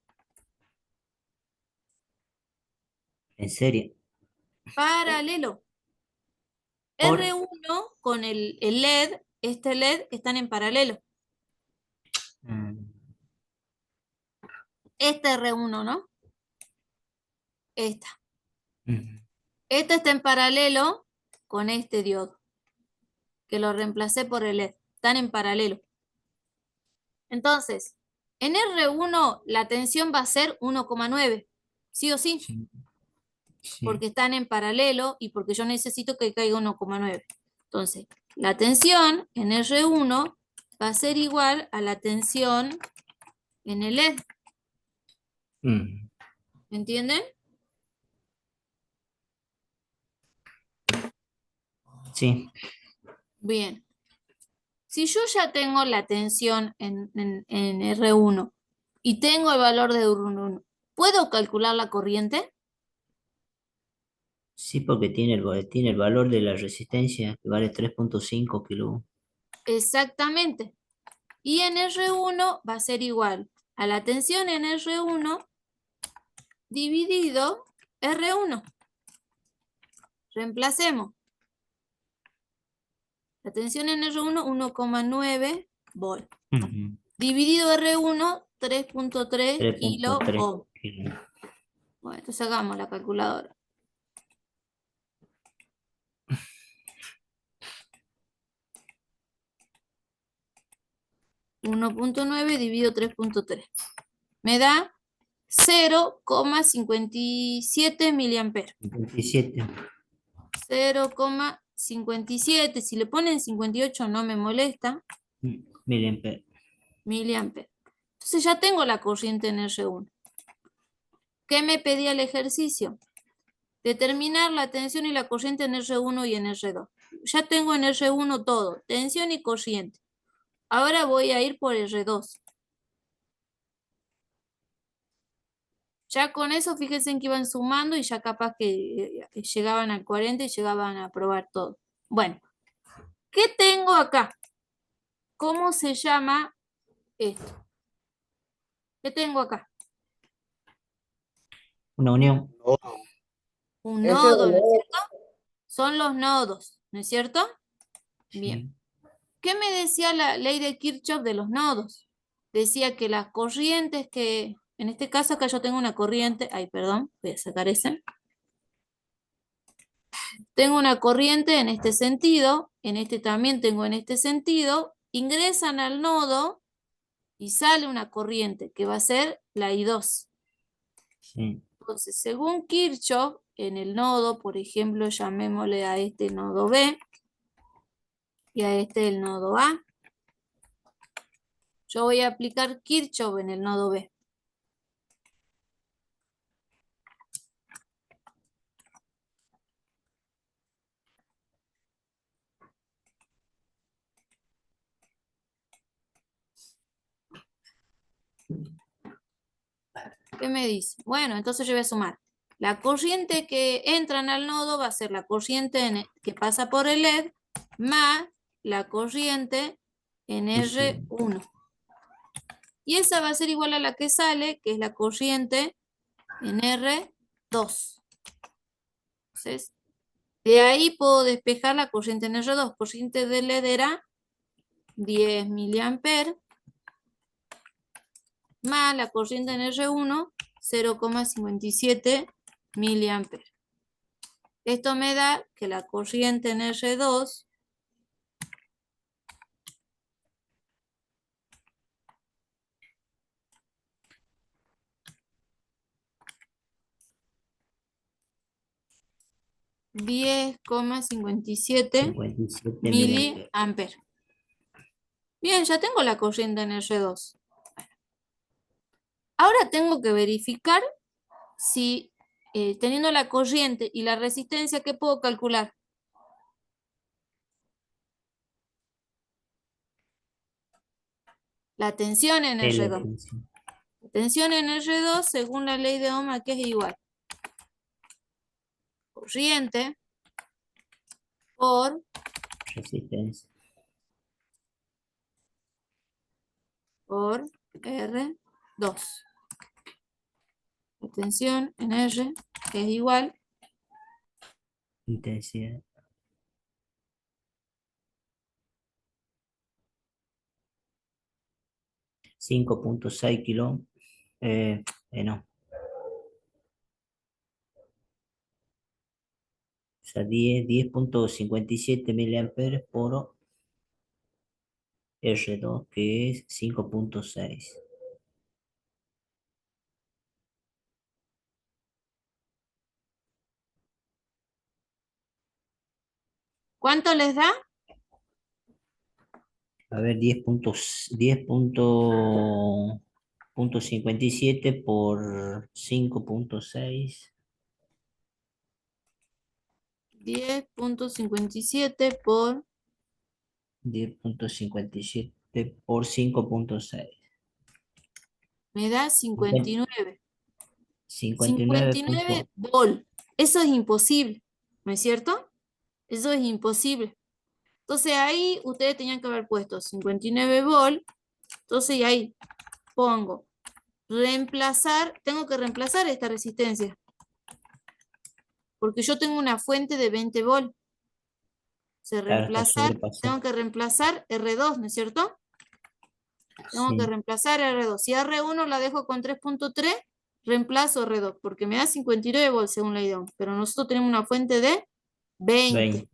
En serie. Paralelo. Por R1 con el LED, este LED, están en paralelo. Este R1, ¿no? Esta. Este está en paralelo con este diodo, que lo reemplacé por el LED. Están en paralelo. Entonces, en R1 la tensión va a ser 1,9. ¿Sí o sí? Sí. Sí. Porque están en paralelo y porque yo necesito que caiga 1,9. Entonces, la tensión en R1 va a ser igual a la tensión en el LED. ¿Entienden? Sí. Bien. Si yo ya tengo la tensión en R1 y tengo el valor de R1, ¿puedo calcular la corriente? Sí, porque tiene el valor de la resistencia, que vale 3.5 kilo. Exactamente. Y en R1 va a ser igual a la tensión en R1 dividido R1. Reemplacemos. La tensión en R1, 1,9 volt. Dividido R1, 3.3 kilo 3.3 ohm. kilo. Bueno, entonces hagamos la calculadora. (1.9 dividido 3.3) me da 0,57 miliamperes. 57. 0,57. Si le ponen 58 no me molesta. Miliamperes. Miliamperes. Entonces ya tengo la corriente en R1. ¿Qué me pedía el ejercicio? Determinar la tensión y la corriente en R1 y en R2. Ya tengo en R1 todo, tensión y corriente. Ahora voy a ir por R2. Ya con eso, fíjense en que iban sumando y ya capaz que llegaban al 40 y llegaban a probar todo. Bueno, ¿qué tengo acá? ¿Cómo se llama esto? ¿Qué tengo acá? Una unión. Un Ese nodo, ¿no es cierto? Son los nodos, ¿no es cierto? Sí. Bien. ¿Qué me decía la ley de Kirchhoff de los nodos? decía que las corrientes que, en este caso acá yo tengo una corriente, ay, perdón, voy a sacar ese. Tengo una corriente en este sentido, en este también tengo en este sentido, ingresan al nodo y sale una corriente que va a ser la I2. Sí. Entonces, según Kirchhoff, en el nodo, por ejemplo, llamémosle a este nodo B y a este el nodo A. Yo voy a aplicar Kirchhoff en el nodo B. ¿Qué me dice? Bueno, entonces yo voy a sumar. La corriente que entran al nodo va a ser la corriente que pasa por el LED más la corriente en Sí. R1. Y esa va a ser igual a la que sale, que es la corriente en R2. Entonces, de ahí puedo despejar la corriente en R2. Corriente de LED era 10 miliamperes más la corriente en R1, 0,57 miliamperes. Esto me da que la corriente en R2 10,57 57 miliamperes. miliamperes. Bien, ya tengo la corriente en R2. Ahora tengo que verificar si teniendo la corriente y la resistencia, ¿qué puedo calcular? La tensión en Es la R2. tensión. La tensión en R2, según la ley de Ohm, que es igual. Corriente por Resistencia. R2. La tensión en R es igual Intensidad. 5,6 kilo. No. O sea, 10,57 miliamperes por R2, que es 5,6. ¿cuánto les da? A ver, 10,57 por 5,6. 10,57 por 10,57 por 5,6. me da 59. 59 59 volt. Eso es imposible, ¿no es cierto? Eso es imposible. Entonces ahí ustedes tenían que haber puesto 59 volt. Entonces ahí pongo reemplazar, tengo que reemplazar esta resistencia. Porque yo tengo una fuente de 20 volt. Claro, está Tengo sobrepasado. que reemplazar R2, ¿no es cierto? Tengo que Sí, reemplazar R2. Si R1 la dejo con 3,3, reemplazo R2, porque me da 59 volts según la IDOM, pero nosotros tenemos una fuente de 20. 20.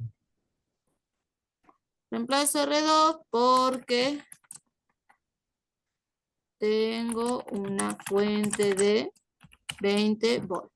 Reemplazo R2 porque tengo una fuente de 20 volts.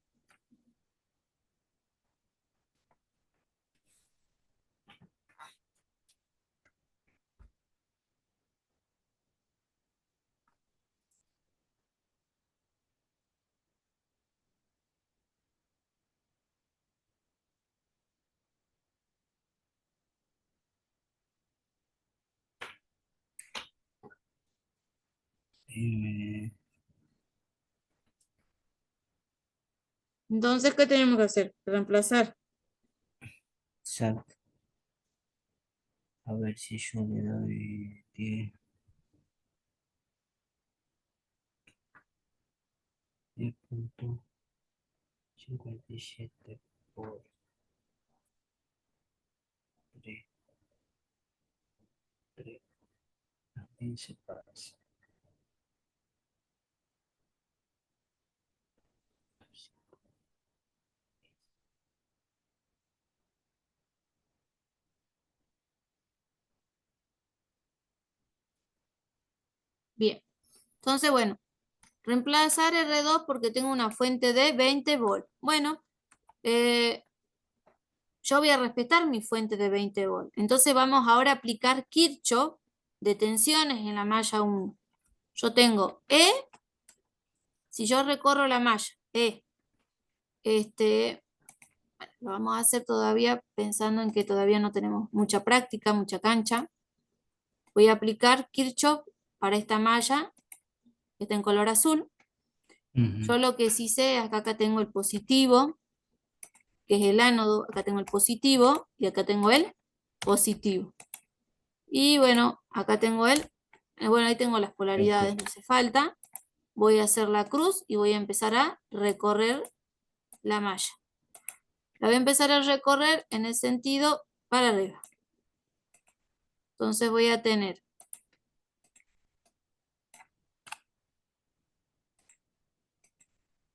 Eh, Entonces, ¿qué tenemos que hacer? Reemplazar. exacto. A ver si yo le doy 10,57 por 3, 3, también se pasa. Entonces, bueno, reemplazar R2 porque tengo una fuente de 20 volt. Bueno, yo voy a respetar mi fuente de 20 volt. Entonces vamos ahora a aplicar Kirchhoff de tensiones en la malla 1. Yo tengo E, si yo recorro la malla, E, lo vamos a hacer todavía pensando en que todavía no tenemos mucha práctica, mucha cancha. Voy a aplicar Kirchhoff para esta malla que está en color azul. Yo lo que sí sé es que acá tengo el positivo, que es el ánodo, acá tengo el positivo y acá tengo el positivo. Y bueno, acá tengo bueno, ahí tengo las polaridades, no hace falta. Voy a hacer la cruz y voy a empezar a recorrer la malla. La voy a empezar a recorrer en el sentido para arriba. Entonces voy a tener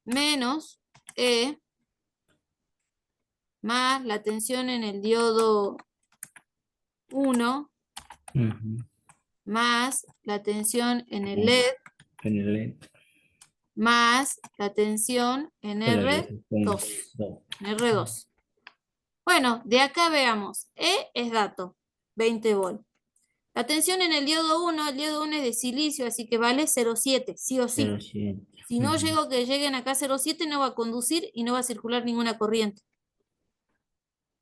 menos E más la tensión en el diodo 1 más la tensión en el LED En el LED. más la tensión en Con la R2. resistencia. En R2. Bueno, de acá veamos. E es dato, 20 volt. La tensión en el diodo 1 es de silicio, así que vale 0,7, sí o sí. 0,7. Si no llego que lleguen acá 0,7, no va a conducir y no va a circular ninguna corriente.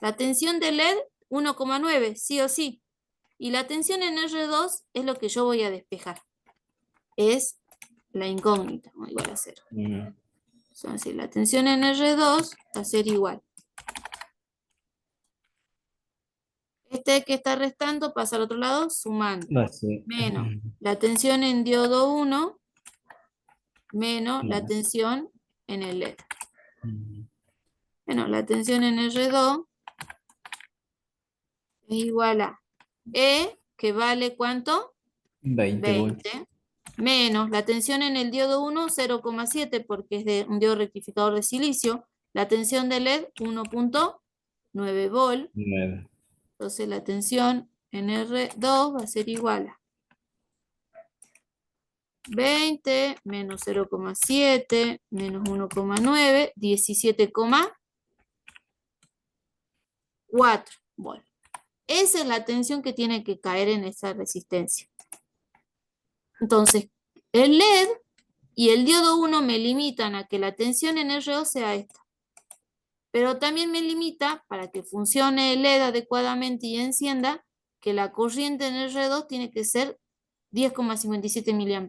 La tensión de LED, 1,9, sí o sí. Y la tensión en R2 es lo que yo voy a despejar. Es la incógnita, igual a 0. Entonces, la tensión en R2 va a ser igual. Este que está restando pasa al otro lado sumando. Va a ser. Menos la tensión en diodo 1 menos la tensión en el LED. Bueno, la tensión en R2 es igual a E, que vale ¿cuánto? 20 volts. 20. Menos la tensión en el diodo 1, 0,7, porque es de un diodo rectificador de silicio. La tensión de LED, 1,9 volt. 9. Entonces la tensión en R2 va a ser igual a 20 menos 0,7 menos 1,9, 17,4 volt. Esa es la tensión que tiene que caer en esa resistencia. Entonces, el LED y el diodo 1 me limitan a que la tensión en R2 sea esta. Pero también me limita, para que funcione el LED adecuadamente y encienda, que la corriente en R2 tiene que ser 10,57 mA.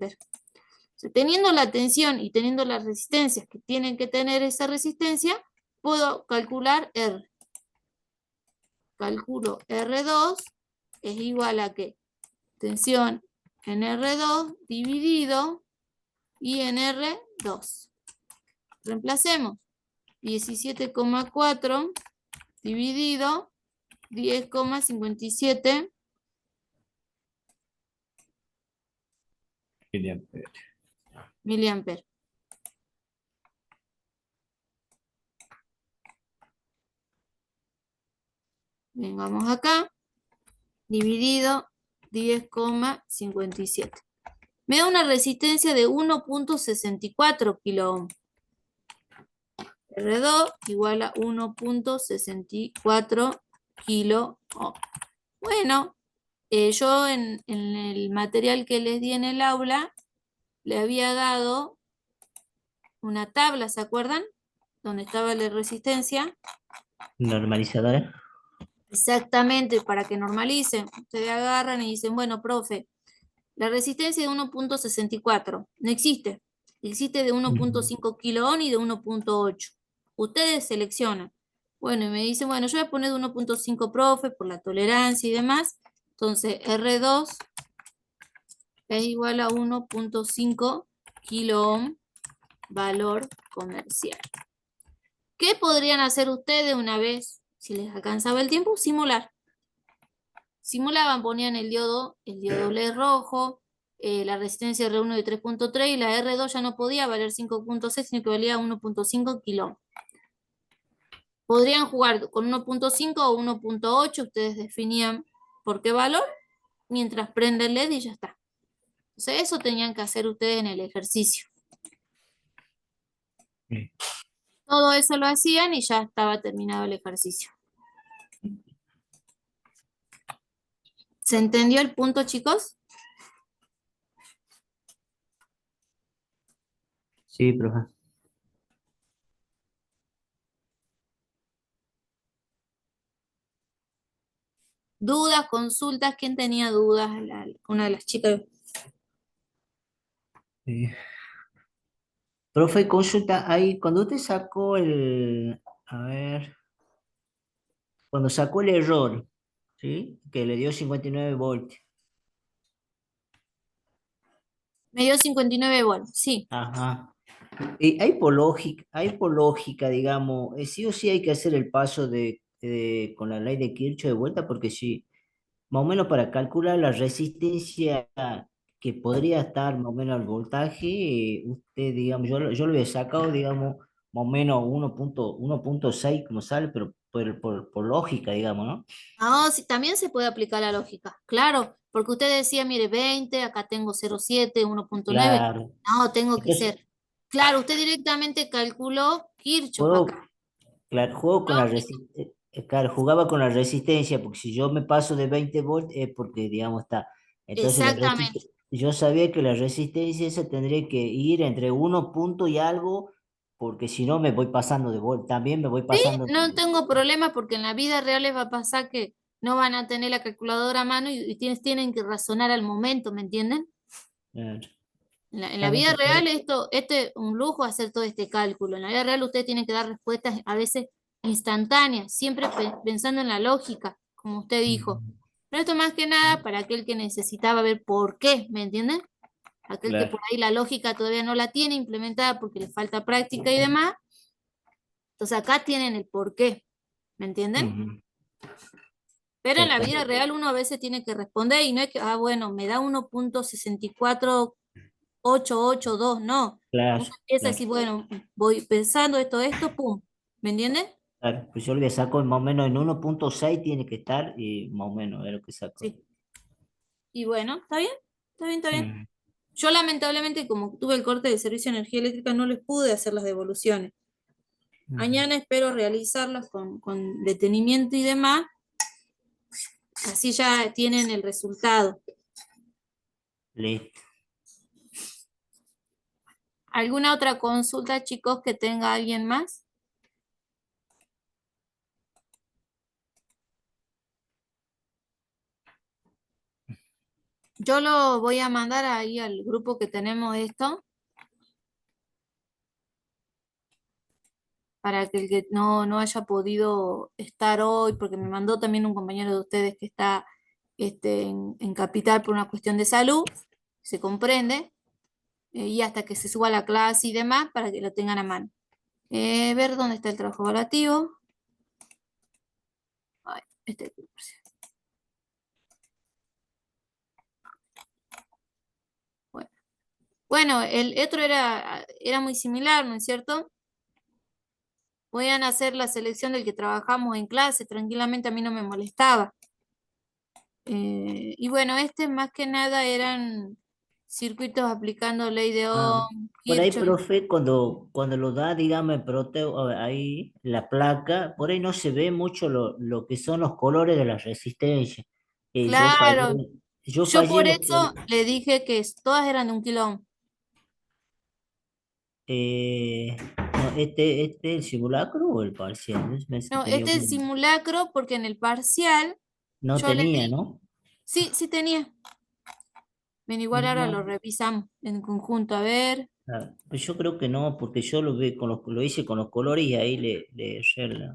Teniendo la tensión y teniendo las resistencias que tienen que tener esa resistencia, puedo calcular R. Calculo R2 es igual a que tensión en R2 dividido I en R2. Reemplacemos 17,4 dividido 10,57 miliamperes. Vengamos acá, dividido 10,57. Me da una resistencia de 1,64 kilo ohm. R2 igual a 1,64 kilo ohm. Bueno, yo en el material que les di en el aula, le había dado una tabla, ¿se acuerdan? Donde estaba la resistencia. Normalizador. Exactamente, para que normalicen. Ustedes agarran y dicen, bueno, profe, la resistencia de 1,64 no existe. Existe de 1,5 kilo ohm y de 1,8. Ustedes seleccionan. Bueno, y me dicen, bueno, yo voy a poner de 1,5, profe, por la tolerancia y demás. Entonces, R2 es igual a 1,5 kilo ohm, valor comercial. ¿Qué podrían hacer ustedes una vez, si les alcanzaba el tiempo? Simular. Simulaban, ponían el diodo LED rojo, la resistencia R1 de 3,3 y la R2 ya no podía valer 5,6, sino que valía 1,5 kilo. Podrían jugar con 1,5 o 1,8, ustedes definían por qué valor, mientras prende el LED y ya está. Entonces eso tenían que hacer ustedes en el ejercicio. Sí. Todo eso lo hacían y ya estaba terminado el ejercicio. ¿Se entendió el punto, chicos? Sí, profe. ¿Dudas, consultas? ¿Quién tenía dudas? Una de las chicas. Sí. Profe, consulta, ahí, cuando usted sacó a ver, cuando sacó el error, ¿sí? Que le dio 59 voltios. Me dio 59 volts, sí. Ajá. Y hay por lógica, digamos, sí o sí hay que hacer el paso con la ley de Kirchhoff de vuelta, porque sí, más o menos para calcular la resistencia que podría estar más o menos al voltaje, usted, digamos, yo lo había sacado, digamos, más o menos 1.6 como sale, pero por lógica, digamos, ¿no? Ah, sí, también se puede aplicar la lógica, claro, porque usted decía, mire, 20, acá tengo 0,7, 1,9. Claro. No, tengo que Entonces, ser. Claro, usted directamente calculó Kirchhoff puedo, acá. claro, juego con la Lógica. claro, jugaba con la resistencia, porque si yo me paso de 20 volts es porque, digamos, está. Entonces, Exactamente. yo sabía que la resistencia esa tendría que ir entre 1 punto y algo, porque si no me voy pasando de volt. También me voy Sí, pasando no tengo problema porque en la vida real les va a pasar que no van a tener la calculadora a mano y tienen que razonar al momento, ¿me entienden? eh, En la claro, vida entonces, real esto es un lujo hacer todo este cálculo. En la vida real usted tiene que dar respuestas a veces instantáneas, siempre pensando en la lógica, como usted dijo. mm, Pero esto más que nada para aquel que necesitaba ver por qué, ¿me entienden? Aquel que claro. por ahí la lógica todavía no la tiene implementada porque le falta práctica y demás. Entonces acá tienen el por qué, ¿me entienden? Ujú, Pero en la exacto, vida real uno a veces tiene que responder y no es que, bueno, me da 1,64882, no. claro, Uno empieza a claro, decir, bueno, voy pensando esto, pum. ¿Me entienden? claro. Pues yo le saco más o menos en 1.6 tiene que estar y más o menos es lo que saco. Sí. Y bueno, ¿está bien? ¿Está bien? ¿Está bien? Ujú, Yo lamentablemente, como tuve el corte de servicio de energía eléctrica, no les pude hacer las devoluciones. ujú. Mañana espero realizarlas con detenimiento y demás, así ya tienen el resultado. Listo. ¿Alguna otra consulta, chicos, que tenga alguien más? Yo lo voy a mandar ahí al grupo que tenemos esto, para que el que no haya podido estar hoy, porque me mandó también un compañero de ustedes que está en Capital por una cuestión de salud, se comprende, y hasta que se suba a la clase y demás, para que lo tengan a mano. Ver dónde está el trabajo evaluativo. Ay, este. Bueno, bueno, el otro era muy similar, ¿no es cierto? Podían hacer la selección del que trabajamos en clase, tranquilamente a mí no me molestaba. Y bueno, más que nada eran circuitos aplicando ley de Ah, Ohm, por ahí, Kirchhoff. profe, cuando lo da, digamos, ahí, la placa, por ahí no se ve mucho lo que son los colores de la resistencia. Yo fallé, Claro, yo yo fallé por eso le dije que todas eran de 1 kilo ohm. no, el simulacro o el parcial. Me No, tenía este es el simulacro porque en el parcial no yo le tenía, di, ¿no? sí, sí tenía. Bien, igual ahora lo No, revisamos en conjunto, a ver. pues yo creo que no, porque yo lo hice con los colores y ahí le erré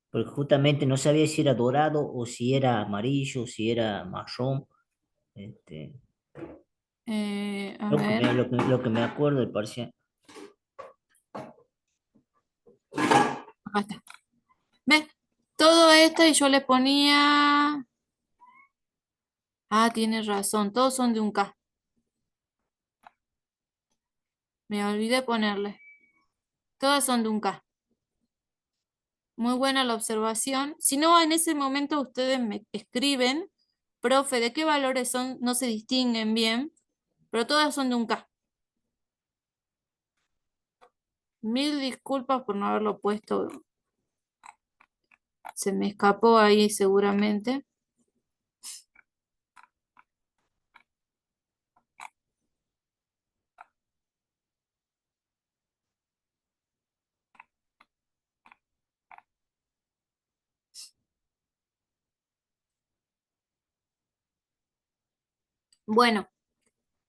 porque justamente no sabía si era dorado o si era amarillo, si era marrón. Este, A ver, lo que me acuerdo del parcial. acá está. ¿Ves? Todo esto y yo le ponía. Ah, tienes razón, todos son de 1K. Me olvidé ponerle. Todas son de 1K. Muy buena la observación. Si no, en ese momento ustedes me escriben profe, ¿de qué valores son? No se distinguen bien, pero todas son de un K. Mil disculpas por no haberlo puesto. Se me escapó ahí seguramente. Bueno,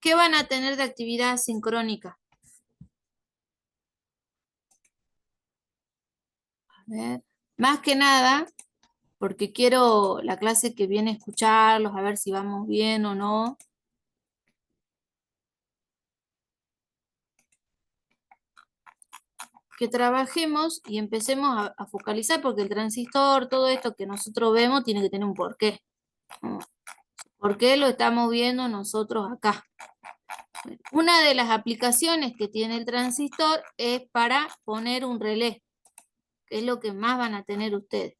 ¿qué van a tener de actividad sincrónica? A ver, más que nada, porque quiero la clase que viene escucharlos, a ver si vamos bien o no. Que trabajemos y empecemos a focalizar, porque el transistor, todo esto que nosotros vemos, tiene que tener un porqué. ¿Por qué lo estamos viendo nosotros acá? Una de las aplicaciones que tiene el transistor es para poner un relé, que es lo que más van a tener ustedes.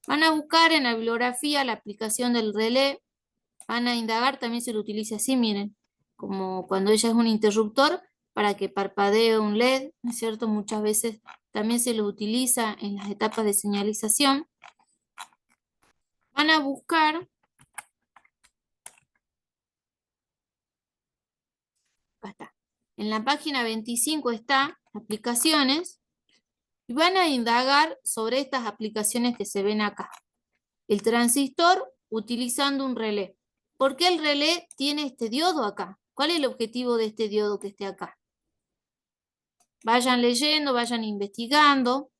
Van a buscar en la bibliografía la aplicación del relé, van a indagar, también se lo utiliza así, miren, como cuando ella es un interruptor para que parpadee un LED, ¿no es cierto? Muchas veces también se lo utiliza en las etapas de señalización. Van a buscar, acá está, en la página 25 está aplicaciones, y van a indagar sobre estas aplicaciones que se ven acá. El transistor utilizando un relé. ¿Por qué el relé tiene este diodo acá? ¿Cuál es el objetivo de este diodo que esté acá? Vayan leyendo, vayan investigando.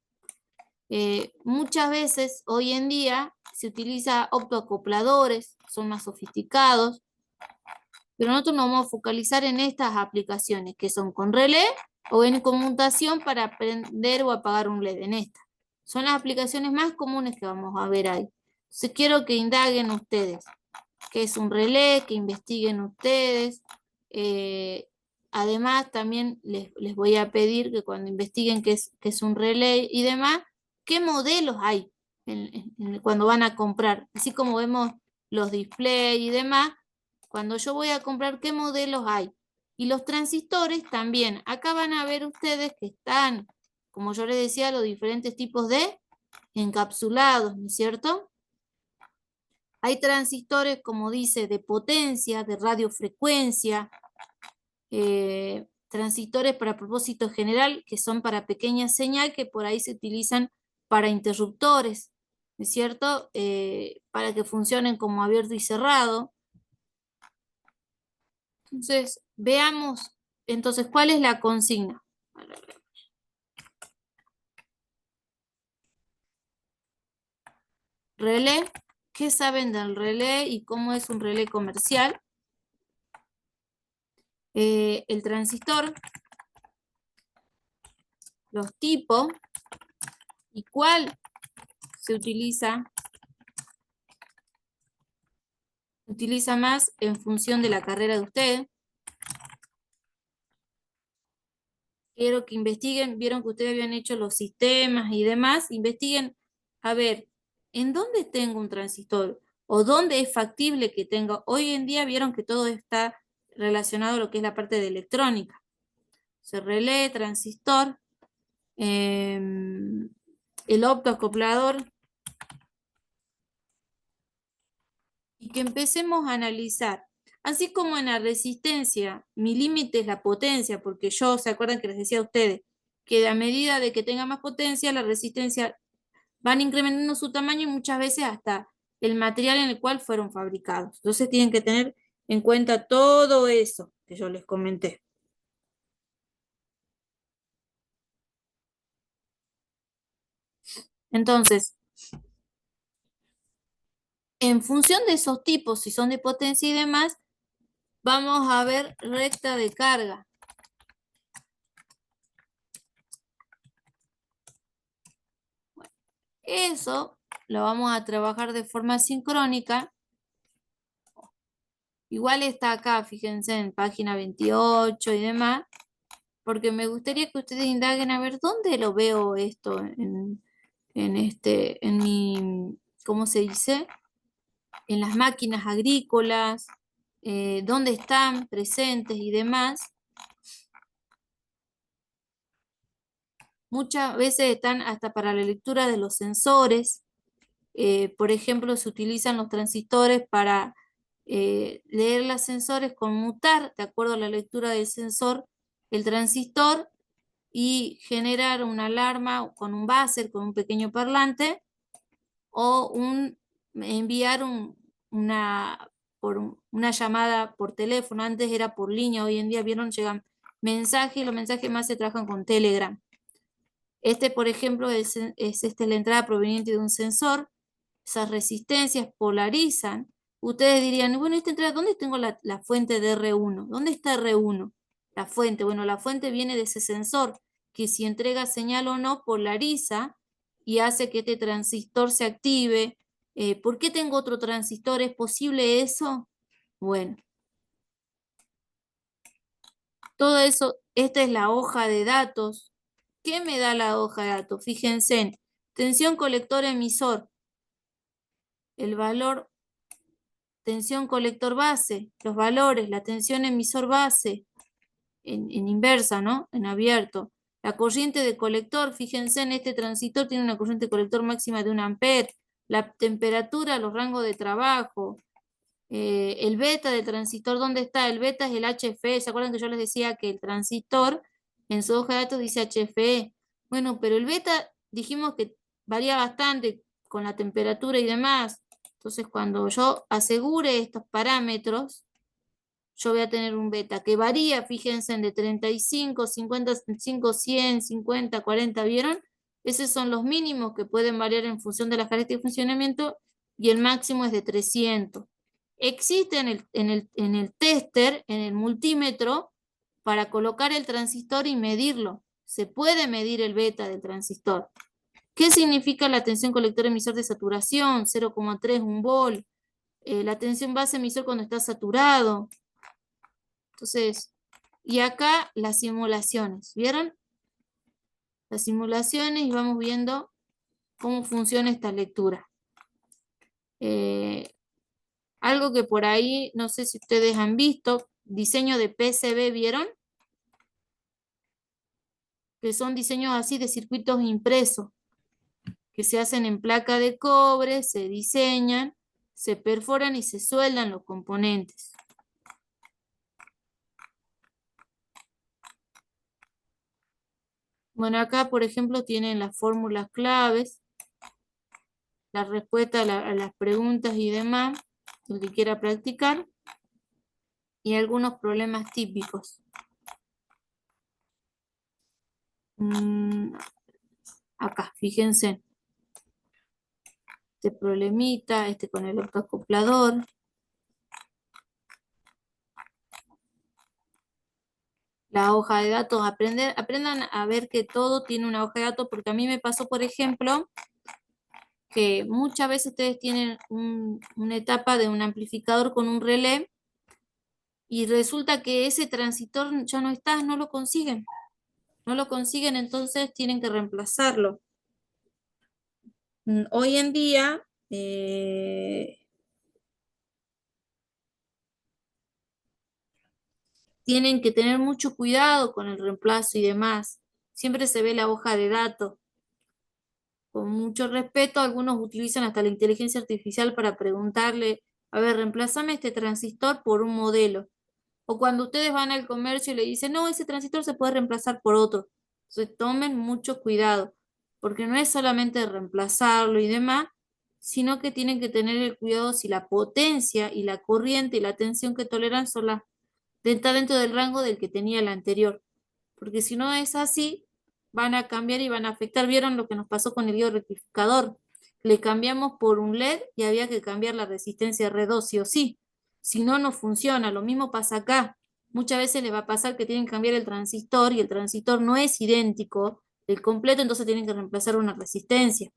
Muchas veces hoy en día se utiliza optoacopladores, son más sofisticados, pero nosotros nos vamos a focalizar en estas aplicaciones que son con relé o en conmutación para prender o apagar un LED en esta. Son las aplicaciones más comunes que vamos a ver ahí. Entonces quiero que indaguen ustedes qué es un relé, que investiguen ustedes. Además, también les voy a pedir que cuando investiguen qué es un relé y demás, qué modelos hay cuando van a comprar. Así como vemos los displays y demás, cuando yo voy a comprar, qué modelos hay. Y los transistores también. Acá van a ver ustedes que están, como yo les decía, los diferentes tipos de encapsulados, ¿no es cierto? Hay transistores, como dice, de potencia, de radiofrecuencia, transistores para propósito general, que son para pequeña señal, que por ahí se utilizan para interruptores, ¿no es cierto? Para que funcionen como abierto y cerrado. Entonces, veamos, entonces, ¿cuál es la consigna? Relé, ¿qué saben del relé y cómo es un relé comercial? El transistor, los tipos y cuál se utiliza más en función de la carrera de ustedes. Quiero que investiguen, vieron que ustedes habían hecho los sistemas y demás, investiguen, a ver, ¿en dónde tengo un transistor? ¿O dónde es factible que tenga? Hoy en día vieron que todo está relacionado a lo que es la parte de electrónica. Se relé, transistor, el optoacoplador, y que empecemos a analizar. Así como en la resistencia, mi límite es la potencia, porque yo, ¿se acuerdan que les decía a ustedes? Que a medida de que tenga más potencia, la resistencia van incrementando su tamaño y muchas veces hasta el material en el cual fueron fabricados. Entonces tienen que tener en cuenta todo eso que yo les comenté. Entonces, en función de esos tipos, si son de potencia y demás, vamos a ver recta de carga. Bueno, eso lo vamos a trabajar de forma sincrónica. Igual está acá, fíjense, en página 28 y demás, porque me gustaría que ustedes indaguen a ver dónde lo veo esto en mi, ¿cómo se dice? en las máquinas agrícolas, dónde están presentes y demás. Muchas veces están hasta para la lectura de los sensores. Por ejemplo, se utilizan los transistores para leer los sensores, conmutar de acuerdo a la lectura del sensor el transistor y generar una alarma con un buzzer, con un pequeño parlante, o enviar una llamada por teléfono. Antes era por línea, hoy en día vieron, llegan mensajes y los mensajes más se trabajan con Telegram. Este, por ejemplo, es la entrada proveniente de un sensor. Esas resistencias polarizan. Ustedes dirían, bueno, esta entrada, ¿dónde tengo la fuente de R1? ¿Dónde está R1? La fuente, bueno, la fuente viene de ese sensor, que si entrega señal o no, polariza y hace que este transistor se active. ¿Por qué tengo otro transistor? ¿Es posible eso? Bueno, todo eso, esta es la hoja de datos. ¿Qué me da la hoja de datos? Fíjense, tensión colector emisor, el valor tensión colector base, los valores, la tensión emisor base, en inversa, ¿no? En abierto. La corriente de colector, fíjense en este transistor, tiene una corriente de colector máxima de 1 ampere. La temperatura, los rangos de trabajo. El beta del transistor, ¿dónde está? El beta es el HFE. ¿Se acuerdan que yo les decía que el transistor en su hoja de datos dice HFE? Bueno, pero el beta dijimos que varía bastante con la temperatura y demás. Entonces, cuando yo asegure estos parámetros, yo voy a tener un beta que varía, fíjense, de 35, 55, 100, 50, 40, ¿vieron? Esos son los mínimos que pueden variar en función de las características de funcionamiento y el máximo es de 300. Existe en el tester, en el multímetro, para colocar el transistor y medirlo. Se puede medir el beta del transistor. ¿Qué significa la tensión colector emisor de saturación? 0,3, 1 volt. La tensión base emisor cuando está saturado. Entonces, y acá las simulaciones, ¿vieron? Las simulaciones y vamos viendo cómo funciona esta lectura. Algo que por ahí, no sé si ustedes han visto, diseño de PCB, ¿vieron? Que son diseños así de circuitos impresos, que se hacen en placa de cobre, se diseñan, se perforan y se sueldan los componentes. Bueno, acá, por ejemplo, tienen las fórmulas claves, la respuesta a las preguntas y demás, el que quiera practicar, y algunos problemas típicos. Acá, fíjense. Este problemita, este con el autoacoplador. La hoja de datos, aprendan a ver que todo tiene una hoja de datos, porque a mí me pasó, por ejemplo, que muchas veces ustedes tienen una etapa de un amplificador con un relé y resulta que ese transistor ya no está, no lo consiguen. No lo consiguen, entonces tienen que reemplazarlo. Hoy en día, tienen que tener mucho cuidado con el reemplazo y demás. Siempre se ve la hoja de datos. Con mucho respeto, algunos utilizan hasta la inteligencia artificial para preguntarle, a ver, reemplázame este transistor por un modelo. O cuando ustedes van al comercio y le dicen, no, ese transistor se puede reemplazar por otro. Entonces tomen mucho cuidado, porque no es solamente reemplazarlo y demás, sino que tienen que tener el cuidado si la potencia y la corriente y la tensión que toleran está dentro del rango del que tenía el anterior. Porque si no es así, van a cambiar y van a afectar. ¿Vieron lo que nos pasó con el diodo rectificador? Le cambiamos por un LED y había que cambiar la resistencia R2 sí o sí. Si no, no funciona. Lo mismo pasa acá. Muchas veces les va a pasar que tienen que cambiar el transistor y el transistor no es idéntico del completo, entonces tienen que reemplazar una resistencia.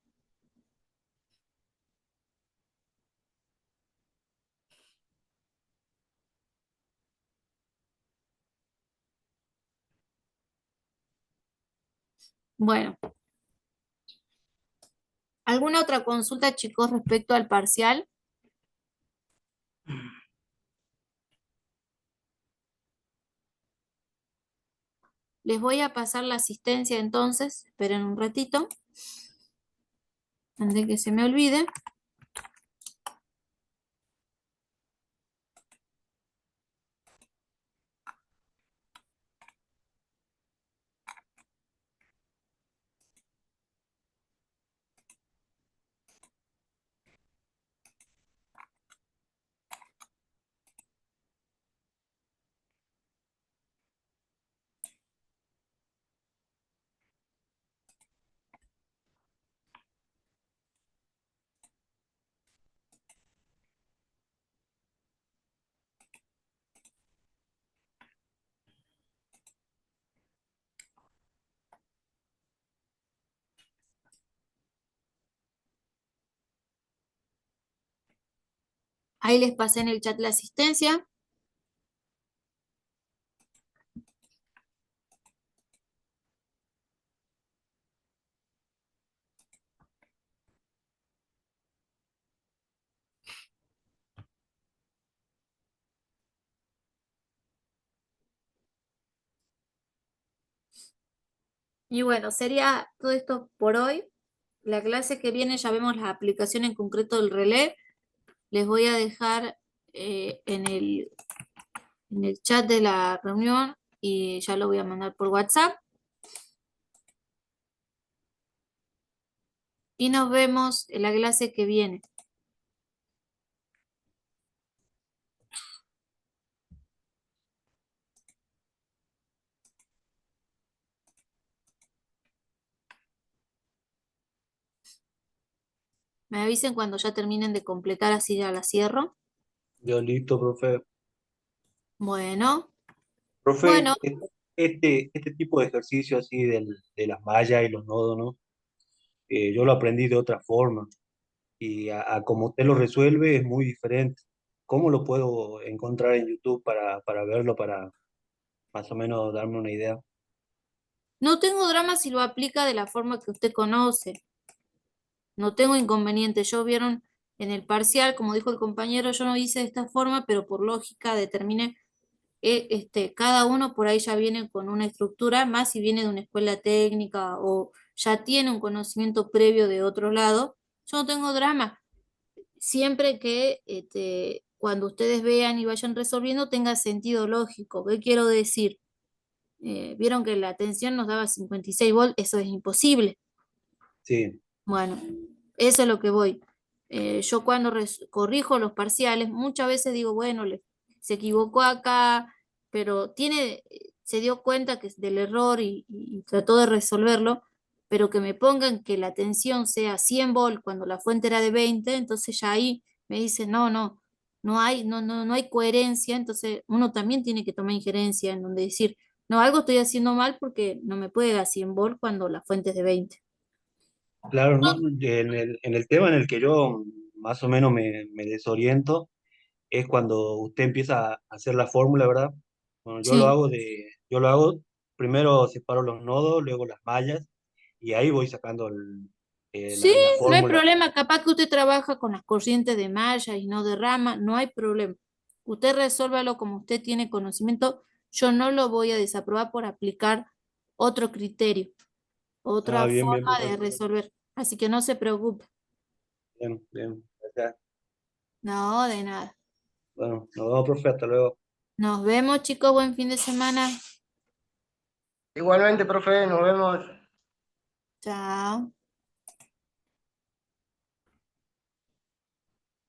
Bueno, ¿alguna otra consulta, chicos, respecto al parcial? Les voy a pasar la asistencia entonces, esperen un ratito, antes de que se me olvide. Ahí les pasé en el chat la asistencia. Y bueno, sería todo esto por hoy. La clase que viene ya vemos la aplicación en concreto del relé. Les voy a dejar en el chat de la reunión y ya lo voy a mandar por WhatsApp. Y nos vemos en la clase que viene. Me avisen cuando ya terminen de completar, así ya la cierro. Yo listo, profe. Bueno, Profe, bueno, este tipo de ejercicio así de las mallas y los nodos, ¿no? Yo lo aprendí de otra forma y a como usted lo resuelve es muy diferente. ¿Cómo lo puedo encontrar en YouTube para verlo, para más o menos darme una idea? no tengo drama si lo aplica de la forma que usted conoce. No tengo inconveniente. Yo vieron en el parcial, como dijo el compañero, yo no hice de esta forma, pero por lógica determiné, cada uno por ahí ya viene con una estructura, más si viene de una escuela técnica o ya tiene un conocimiento previo de otro lado. Yo no tengo drama. Siempre que cuando ustedes vean y vayan resolviendo tenga sentido lógico. ¿Qué quiero decir? Vieron que la tensión nos daba 56 volts, eso es imposible. Sí, Bueno, eso es lo que voy. Yo cuando corrijo los parciales, muchas veces digo, bueno, se equivocó acá, pero se dio cuenta que es del error y trató de resolverlo, pero que me pongan que la tensión sea 100 volts cuando la fuente era de 20, entonces ya ahí me dicen, no hay coherencia, entonces uno también tiene que tomar injerencia en donde decir, no, algo estoy haciendo mal porque no me puede dar 100 volts cuando la fuente es de 20. claro, ¿no? En el tema en el que yo más o menos me desoriento es cuando usted empieza a hacer la fórmula, ¿verdad? Bueno, Sí. yo lo hago, primero separo los nodos, luego las mallas, y ahí voy sacando Sí, la no hay fórmula. problema. Capaz que usted trabaja con las corrientes de malla y no de rama, no hay problema. Usted resuélvalo como usted tiene conocimiento. Yo no lo voy a desaprobar por aplicar otro criterio, Ah, otra bien, bien, forma de profe. resolver. Así que no se preocupe. Bien, bien. Gracias. No, de nada. Bueno, nos vemos, profe, hasta luego. Nos vemos, chicos. Buen fin de semana. Igualmente, profe, nos vemos. Chao.